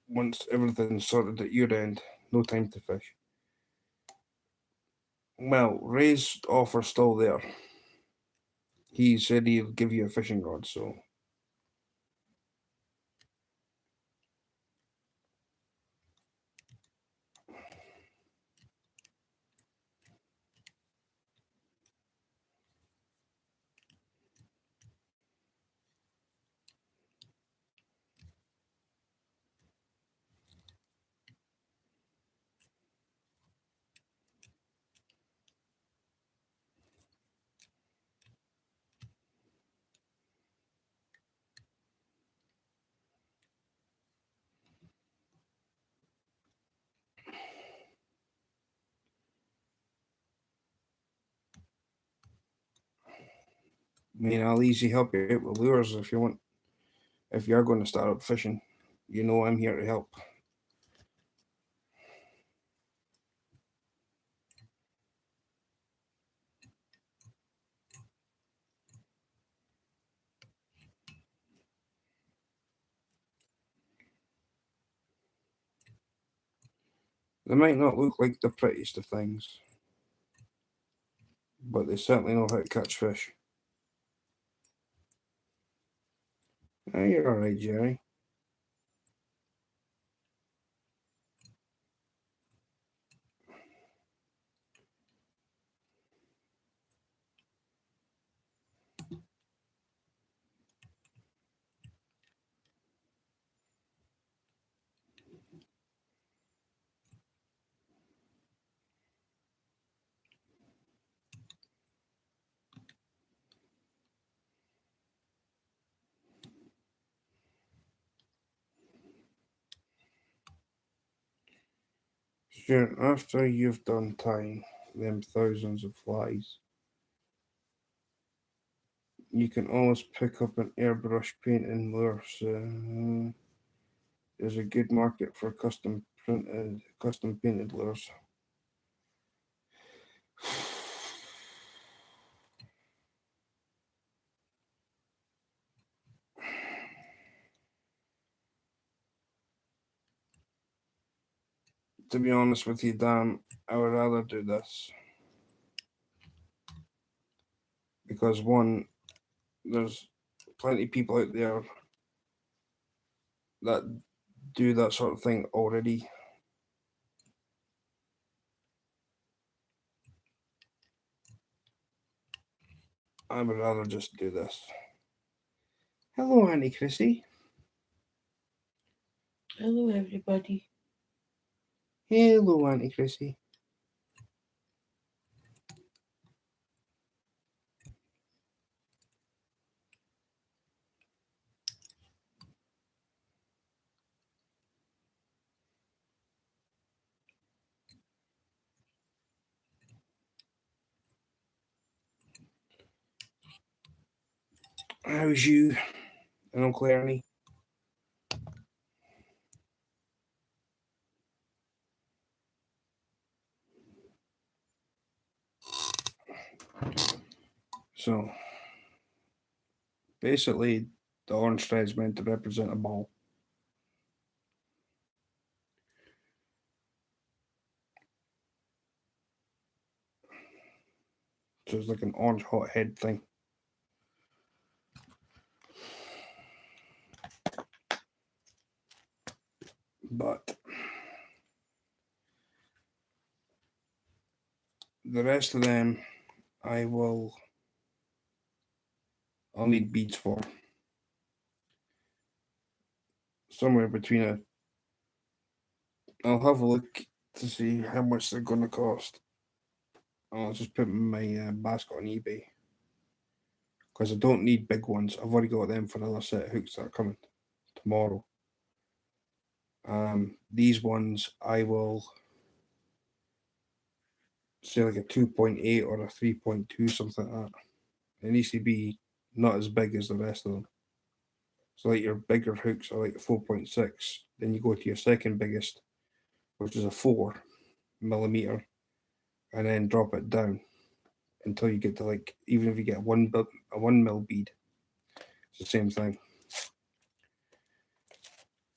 once everything's sorted at your end, no time to fish. Well, Ray's offer's still there. He said he'll give you a fishing rod, so I mean, I'll easily help you out with lures if you want. If you're going to start up fishing, you know I'm here to help. They might not look like the prettiest of things, but they certainly know how to catch fish. Ah, you're alright, Jerry. Sure, after you've done tying them thousands of flies, you can always pick up an airbrush painting lure. There's a good market for custom painted lures. To be honest with you, Dan, I would rather do this because one, there's plenty of people out there that do that sort of thing already. I would rather just do this. Hello, Auntie Chrissy. Hello, everybody. Hello, Auntie Chrissy. How's you and Uncle Ernie? So, basically, the orange thread is meant to represent a ball. So it's like an orange hot head thing. But the rest of them I'll need beads for. Somewhere between I'll have a look to see how much they're going to cost. I'll just put my basket on eBay because I don't need big ones. I've already got them for another set of hooks that are coming tomorrow. These ones I will say like a 2.8 or a 3.2, something like that. It needs to be not as big as the rest of them. So like your bigger hooks are like the 4.6. Then you go to your second biggest, which is a 4mm, and then drop it down until you get to like, even if you get a 1mm bead, it's the same thing.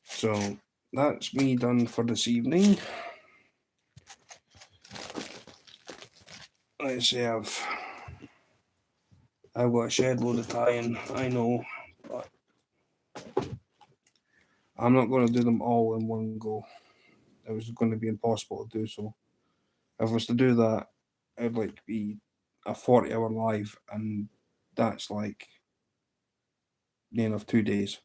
So that's me done for this evening. Let's say I've got a shed load of tying, I know, but I'm not going to do them all in one go. It was going to be impossible to do so. If I was to do that, it'd like be a 40-hour live, and that's like the end of 2 days.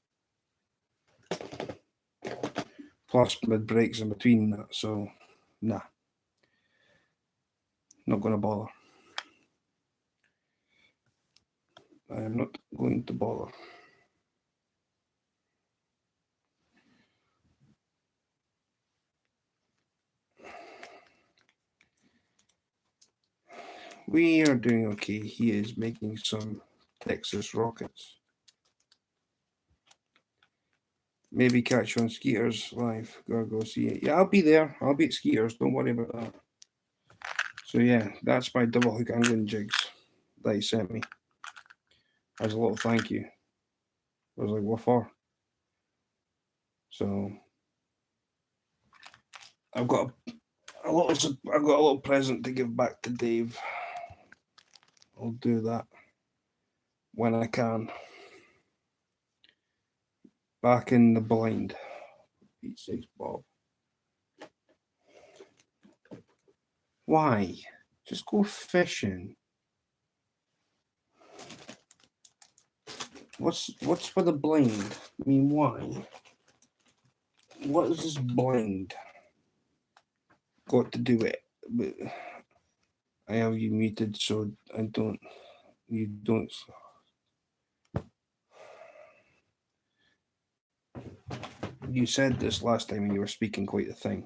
Plus mid breaks in between that, so nah. Not going to bother. I am not going to bother. We are doing okay. He is making some Texas rockets. Maybe catch you on Skeeters live. Gotta go see it. Yeah, I'll be there. I'll be at Skeeters. Don't worry about that. So yeah, that's my double hook angling jigs that he sent me as a little thank you. I was like, what for? So I've got a little present to give back to Dave. I'll do that when I can. Back in the blind. Pete sakes, Bob. Why? Just go fishing. What's for the blind? I mean, why? What is this blind got to do it? But I have you muted, so I don't. You don't. You said this last time and you were speaking quite a thing.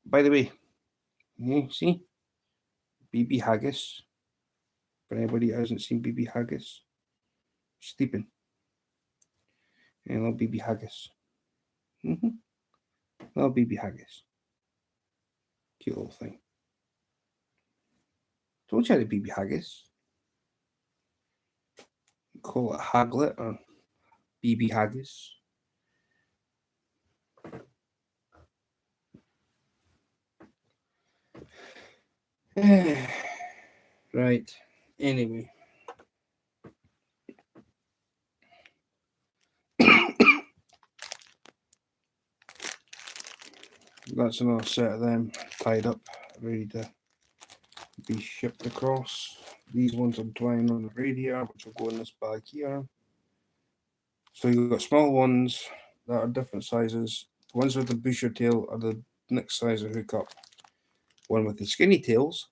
By the way, you see? BB Haggis. For anybody who hasn't seen BB Haggis, sleeping. And little BB Haggis. Little BB Haggis. Cute little thing. Told you I had a BB Haggis. Call it Haglet or BB Haggis. Right. Anyway. That's another set of them tied up, ready to be shipped across. These ones I'm drying on the radiator, which will go in this bag here. So you've got small ones that are different sizes. The ones with the bushier tail are the next size of hookup. One with the skinny tails.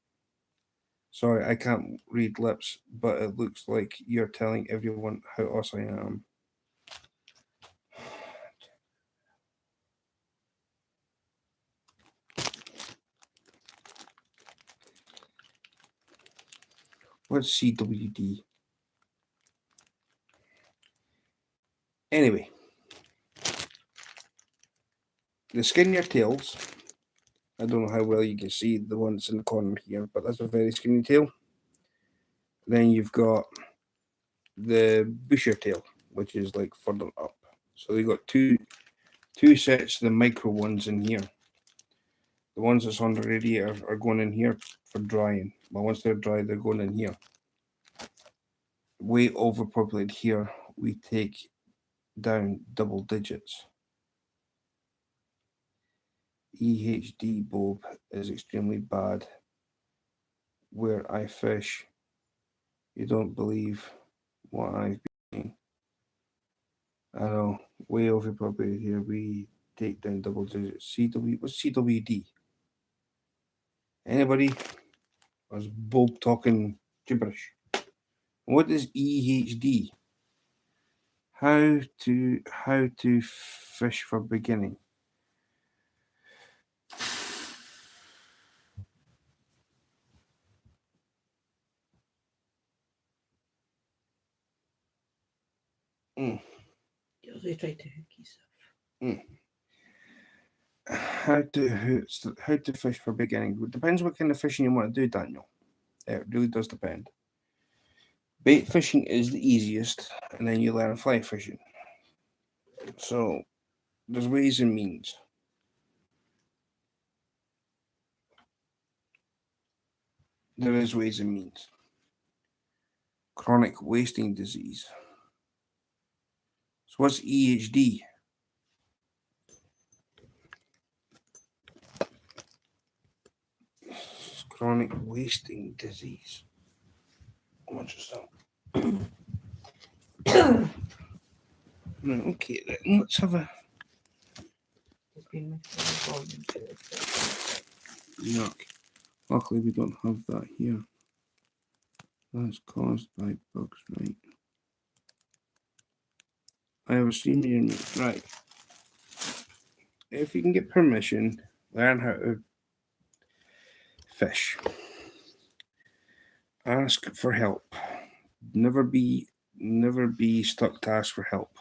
Sorry, I can't read lips, but it looks like you're telling everyone how awesome I am. What's CWD? Anyway, the skinnier tails, I don't know how well you can see the one that's in the corner here, but that's a very skinny tail. Then you've got the bushier tail, which is like further up. So you've got two sets of the micro ones in here. The ones that's on the radiator are going in here for drying. But once they're dry, they're going in here. Way overpopulated here, we take down double digits. EHD Bob is extremely bad. Where I fish, you don't believe what I've been. I know, way over probably here. We take down double digits. CW, what's CWD? Anybody? Was Bob talking gibberish? What is EHD? How to fish for beginning. They try to hook yourself. How to fish for beginning. It depends what kind of fishing you want to do, Daniel. It really does depend. Bait fishing is the easiest, and then you learn fly fishing. So there's ways and means. There is ways and means. Chronic wasting disease. So what's EHD? Chronic wasting disease. Watch yourself. Right, okay, then let's have a yuck. Luckily, we don't have that here. That's caused by bugs, right? I have a stream in me. Right. If you can get permission, learn how to fish. Ask for help. Never be stuck to ask for help.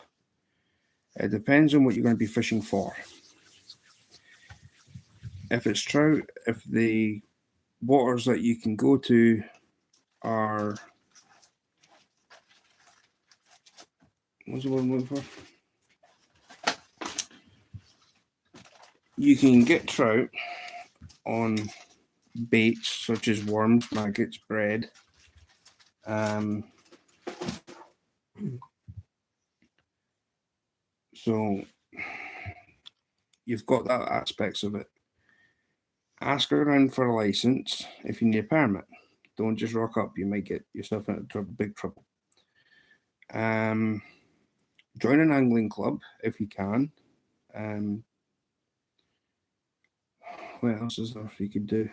It depends on what you're going to be fishing for. If it's trout, if the waters that you can go to are, what's the word I'm looking for? You can get trout on baits such as worms, maggots, bread. So you've got that aspects of it. Ask around for a license if you need a permit. Don't just rock up; you might get yourself into big trouble. Join an angling club if you can. What else is there you could do?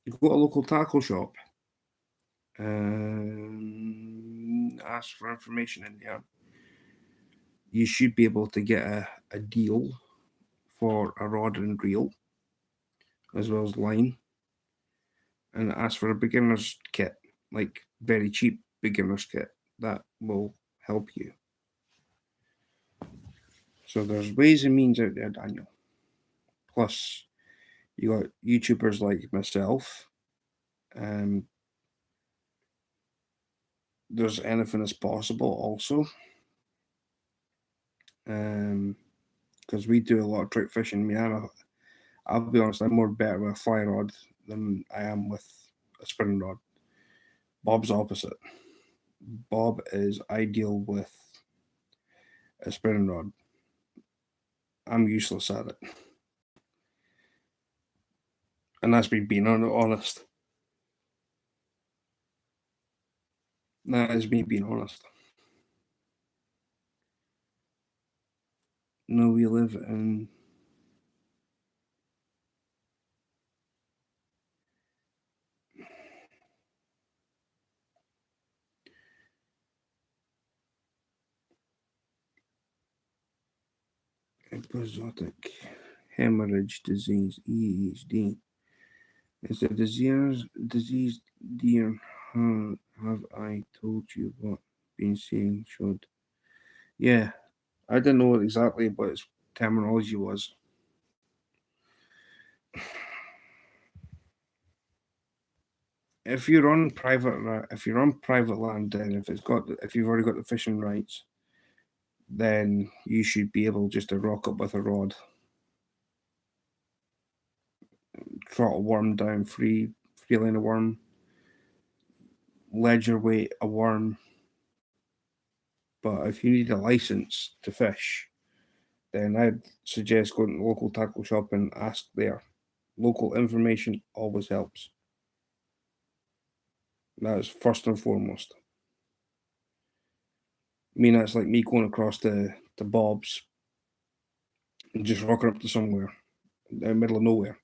You've got a local tackle shop. Ask for information in there. You should be able to get a deal for a rod and reel, as well as line, and ask for a beginner's kit, like very cheap beginner's kit. That will help you. So there's ways and means out there, Daniel. Plus, you got YouTubers like myself. There's anything is possible also. Because we do a lot of trick fishing. I mean, I'll be honest, I'm more better with a fly rod than I am with a spinning rod. Bob's opposite. Bob is ideal with a spinning rod. I'm useless at it. And that's me being honest. That is me being honest. No, we live in episodic hemorrhage disease, EHD. It's a disease, dear. Have I told you what been saying should? Yeah, I didn't know exactly what its terminology was. If you're on private land, then if you've already got the fishing rights, then you should be able just to rock up with a rod, trot a worm down, free line a worm, ledger weight a worm, But if you need a license to fish, then I'd suggest going to the local tackle shop and ask there. Local information always helps. That's first and foremost. I mean, that's like me going across to Bob's and just rocking up to somewhere in the middle of nowhere.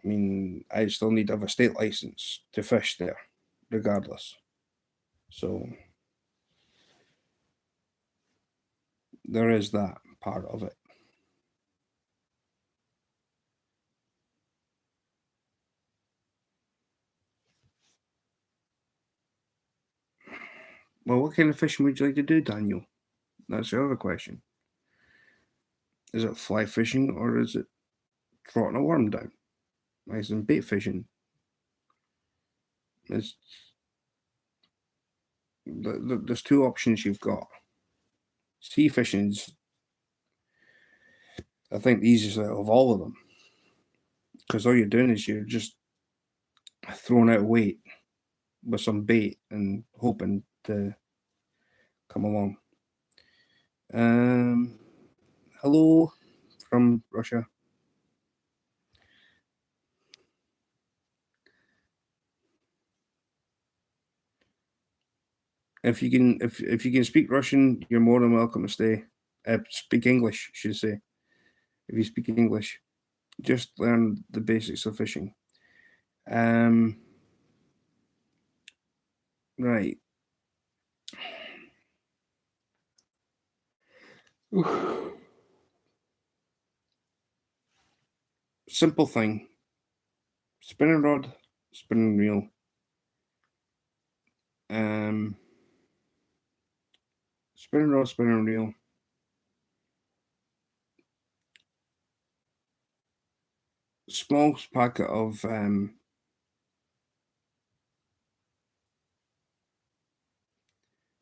I mean, I still need to have a state license to fish there, regardless. So there is that part of it. Well, what kind of fishing would you like to do, Daniel? That's the other question. Is it fly fishing or is it trotting a worm down? As in bait fishing? There's two options you've got. Sea fishing's, I think, the easiest out of all of them. Because all you're doing is you're just throwing out weight with some bait and hoping to come along. Hello from Russia. If you can speak Russian, you're more than welcome to stay. Speak English, should I say? If you speak English, just learn the basics of fishing. Right. Simple thing. Spinning rod, spinning reel. Spinning rod, spinning reel. Small packet of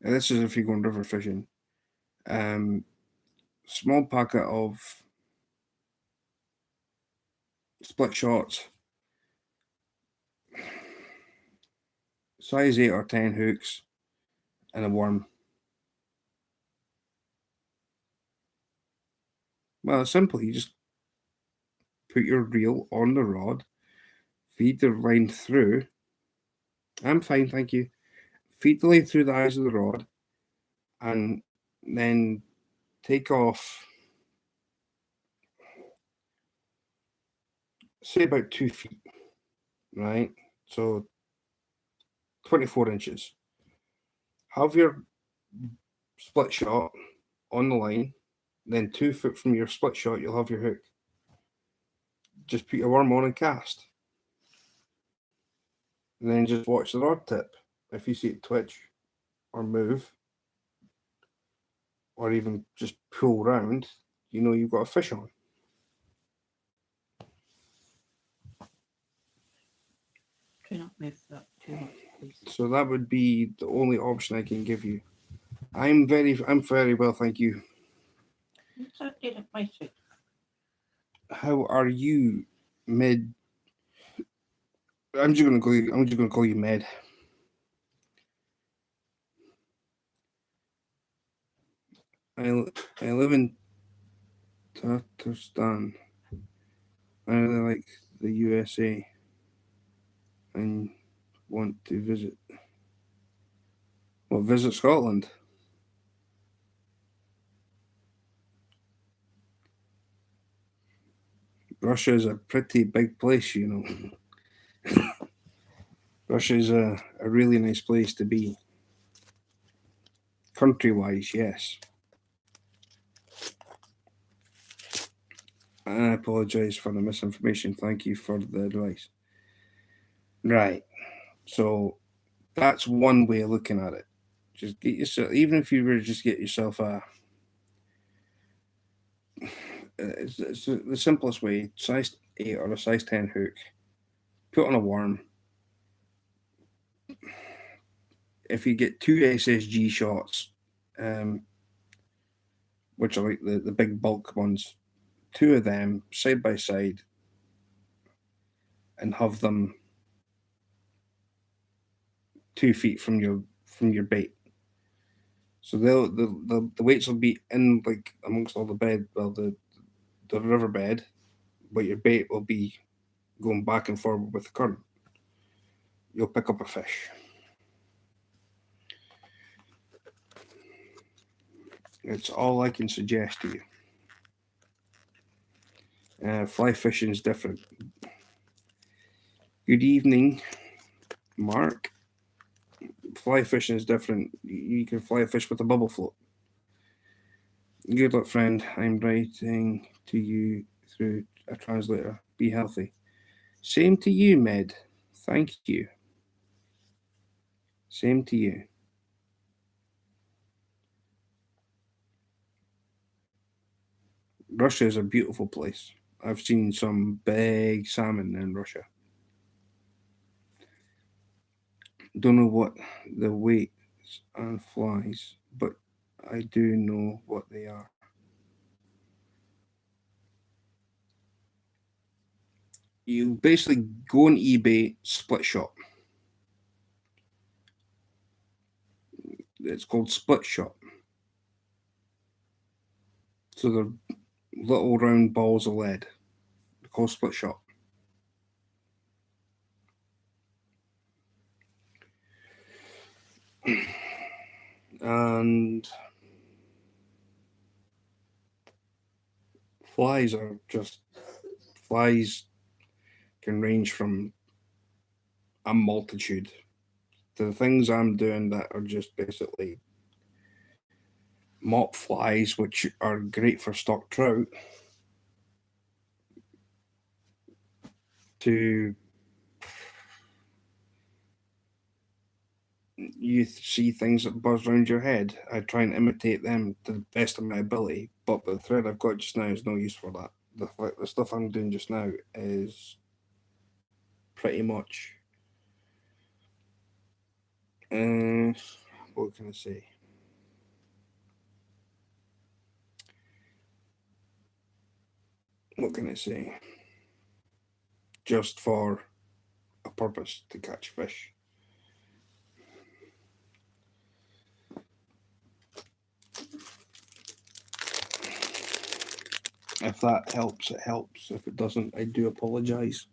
this is if you're going river fishing. Small packet of split shots, size 8 or 10 hooks, and a worm. Well, it's simple. You just put your reel on the rod, feed the line through. I'm fine, thank you. Feed the line through the eyes of the rod, and then take off, say about 2 feet, right? So 24 inches. Have your split shot on the line, then 2 foot from your split shot, you'll have your hook. Just put your worm on and cast. And then just watch the rod tip. If you see it twitch or move, or even just pull round, you know you've got a fish on. Try not to move that too much, please. So that would be the only option I can give you. I'm very well, thank you. What's that did at my street? How are you, Med? I'm just gonna call you Med. I live in Tatarstan. I really like the USA and want to visit. Well, visit Scotland. Russia is a pretty big place, you know. Russia is a really nice place to be. Country-wise, yes. I apologise for the misinformation. Thank you for the advice. Right. So that's one way of looking at it. Just get yourself, even if you were to just get yourself it's the simplest way, size 8 or a size 10 hook, put on a worm. If you get 2 SSG shots, which are like the big bulk ones, 2 of them side by side, and have them 2 feet from your bait. So the weights will be in like amongst all the bed, well the riverbed, but your bait will be going back and forward with the current. You'll pick up a fish. It's all I can suggest to you. Fly fishing is different. Good evening, Mark. Fly fishing is different. You can fly a fish with a bubble float. Good luck, friend. I'm writing to you through a translator. Be healthy. Same to you, Med. Thank you. Same to you. Russia is a beautiful place. I've seen some big salmon in Russia. Don't know what the weights and flies, but I do know what they are. You basically go on eBay, split shot. It's called split shot. So they're little round balls of lead. They're called split shot. And flies are just flies can range from a multitude. The things I'm doing that are just basically mop flies, which are great for stock trout, to you see things that buzz around your head. I try and imitate them to the best of my ability, but the thread I've got just now is no use for that. The stuff I'm doing just now is pretty much. What can I say? What can I say? Just for a purpose to catch fish. If that helps, it helps. If it doesn't, I do apologise.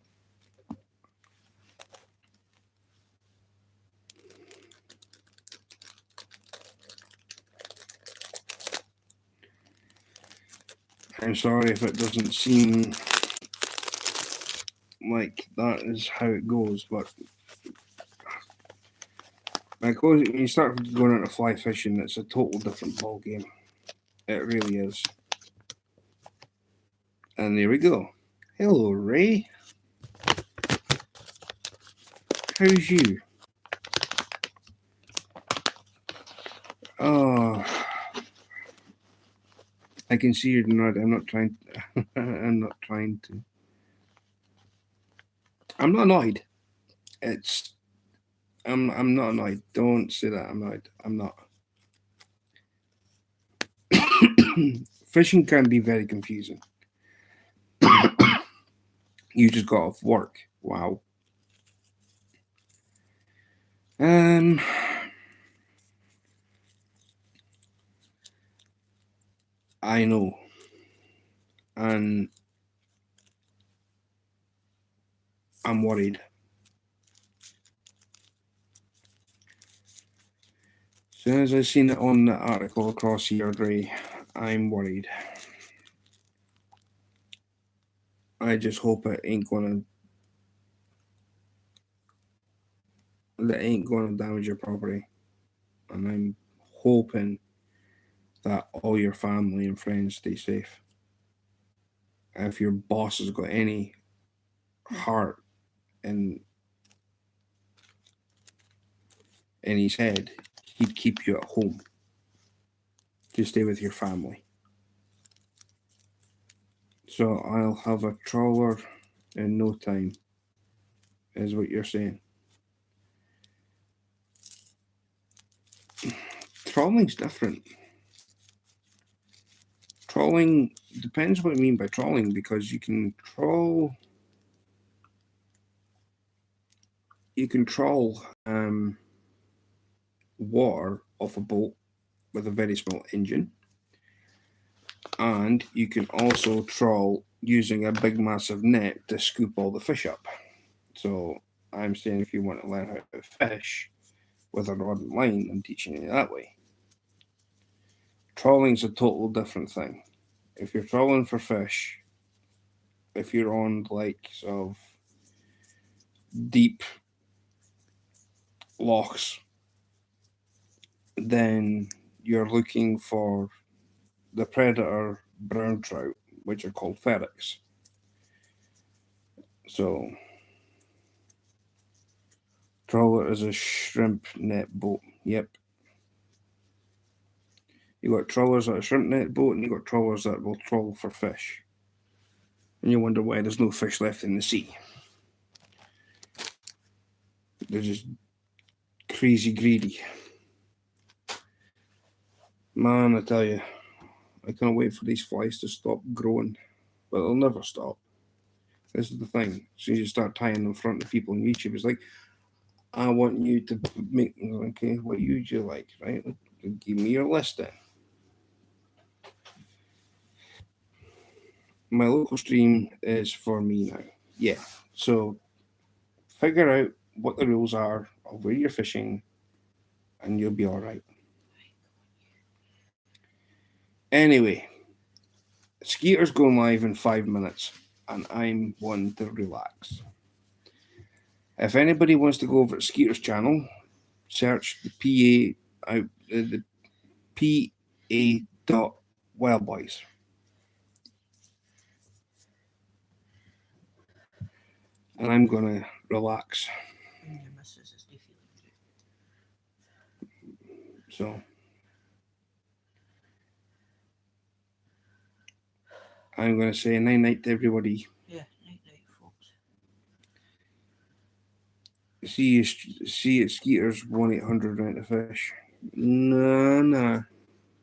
I'm sorry if it doesn't seem like that is how it goes, but when you start going out to fly fishing, it's a total different ball game. It really is. And there we go. Hello, Ray. How's you? Oh, I can see you're not. I'm not trying. I'm not trying to. I'm not annoyed. It's. I'm not annoyed. Don't say that. I'm annoyed. I'm not. Fishing can be very confusing. You just got off work. Wow. Um. I know. And I'm worried. As soon as I seen it on the article across here, Ray, I'm worried. I just hope it ain't gonna damage your property. And I'm hoping that all your family and friends stay safe. If your boss has got any heart in his head, he'd keep you at home to stay with your family. So I'll have a trawler in no time, is what you're saying. Trawling's different. Trawling depends what I mean by trawling, because you can trawl water off a boat, with a very small engine. And you can also trawl using a big massive net to scoop all the fish up. So I'm saying if you want to learn how to fish with a rod and line, I'm teaching you that way. Trawling is a total different thing. If you're trawling for fish, if you're on the likes of deep lochs, then you're looking for the predator brown trout, which are called ferrets. So, trawler is a shrimp net boat. Yep. You got trawlers that are shrimp net boat, and you got trawlers that will trawl for fish. And you wonder why there's no fish left in the sea. They're just crazy greedy. Man, I tell you, I can't wait for these flies to stop growing, but they'll never stop. This is the thing. As soon as you start tying them in front of people on YouTube, it's like, I want you to make, okay, what you do like, right? Give me your list then. My local stream is for me now. Yeah. So figure out what the rules are of where you're fishing, and you'll be all right. Anyway, Skeeter's going live in 5 minutes, and I'm one to relax. If anybody wants to go over to Skeeter's channel, search the PA dot Wild Boys. And I'm gonna relax. And your missus is feeling good. So I'm gonna say night night to everybody. Yeah, night night, folks. See you Skeeter's 1-800 Rent a Fish. No.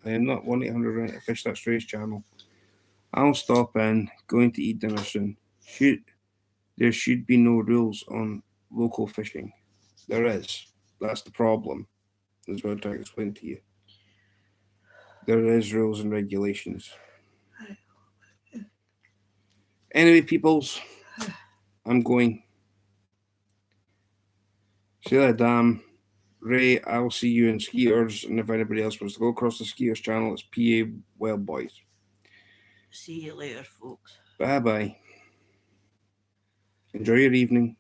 I am not 1-800 Rent a Fish. That's Ray's channel. I'll stop in, going to eat dinner soon. There should be no rules on local fishing. There is. That's the problem. That's what I'm trying to explain to you. There is rules and regulations. Anyway, peoples, I'm going. See that damn Ray, I'll see you in Skeeters, and if anybody else wants to go across the Skeeters channel, it's PA Wild Boys. See you later, folks. Bye bye. Enjoy your evening.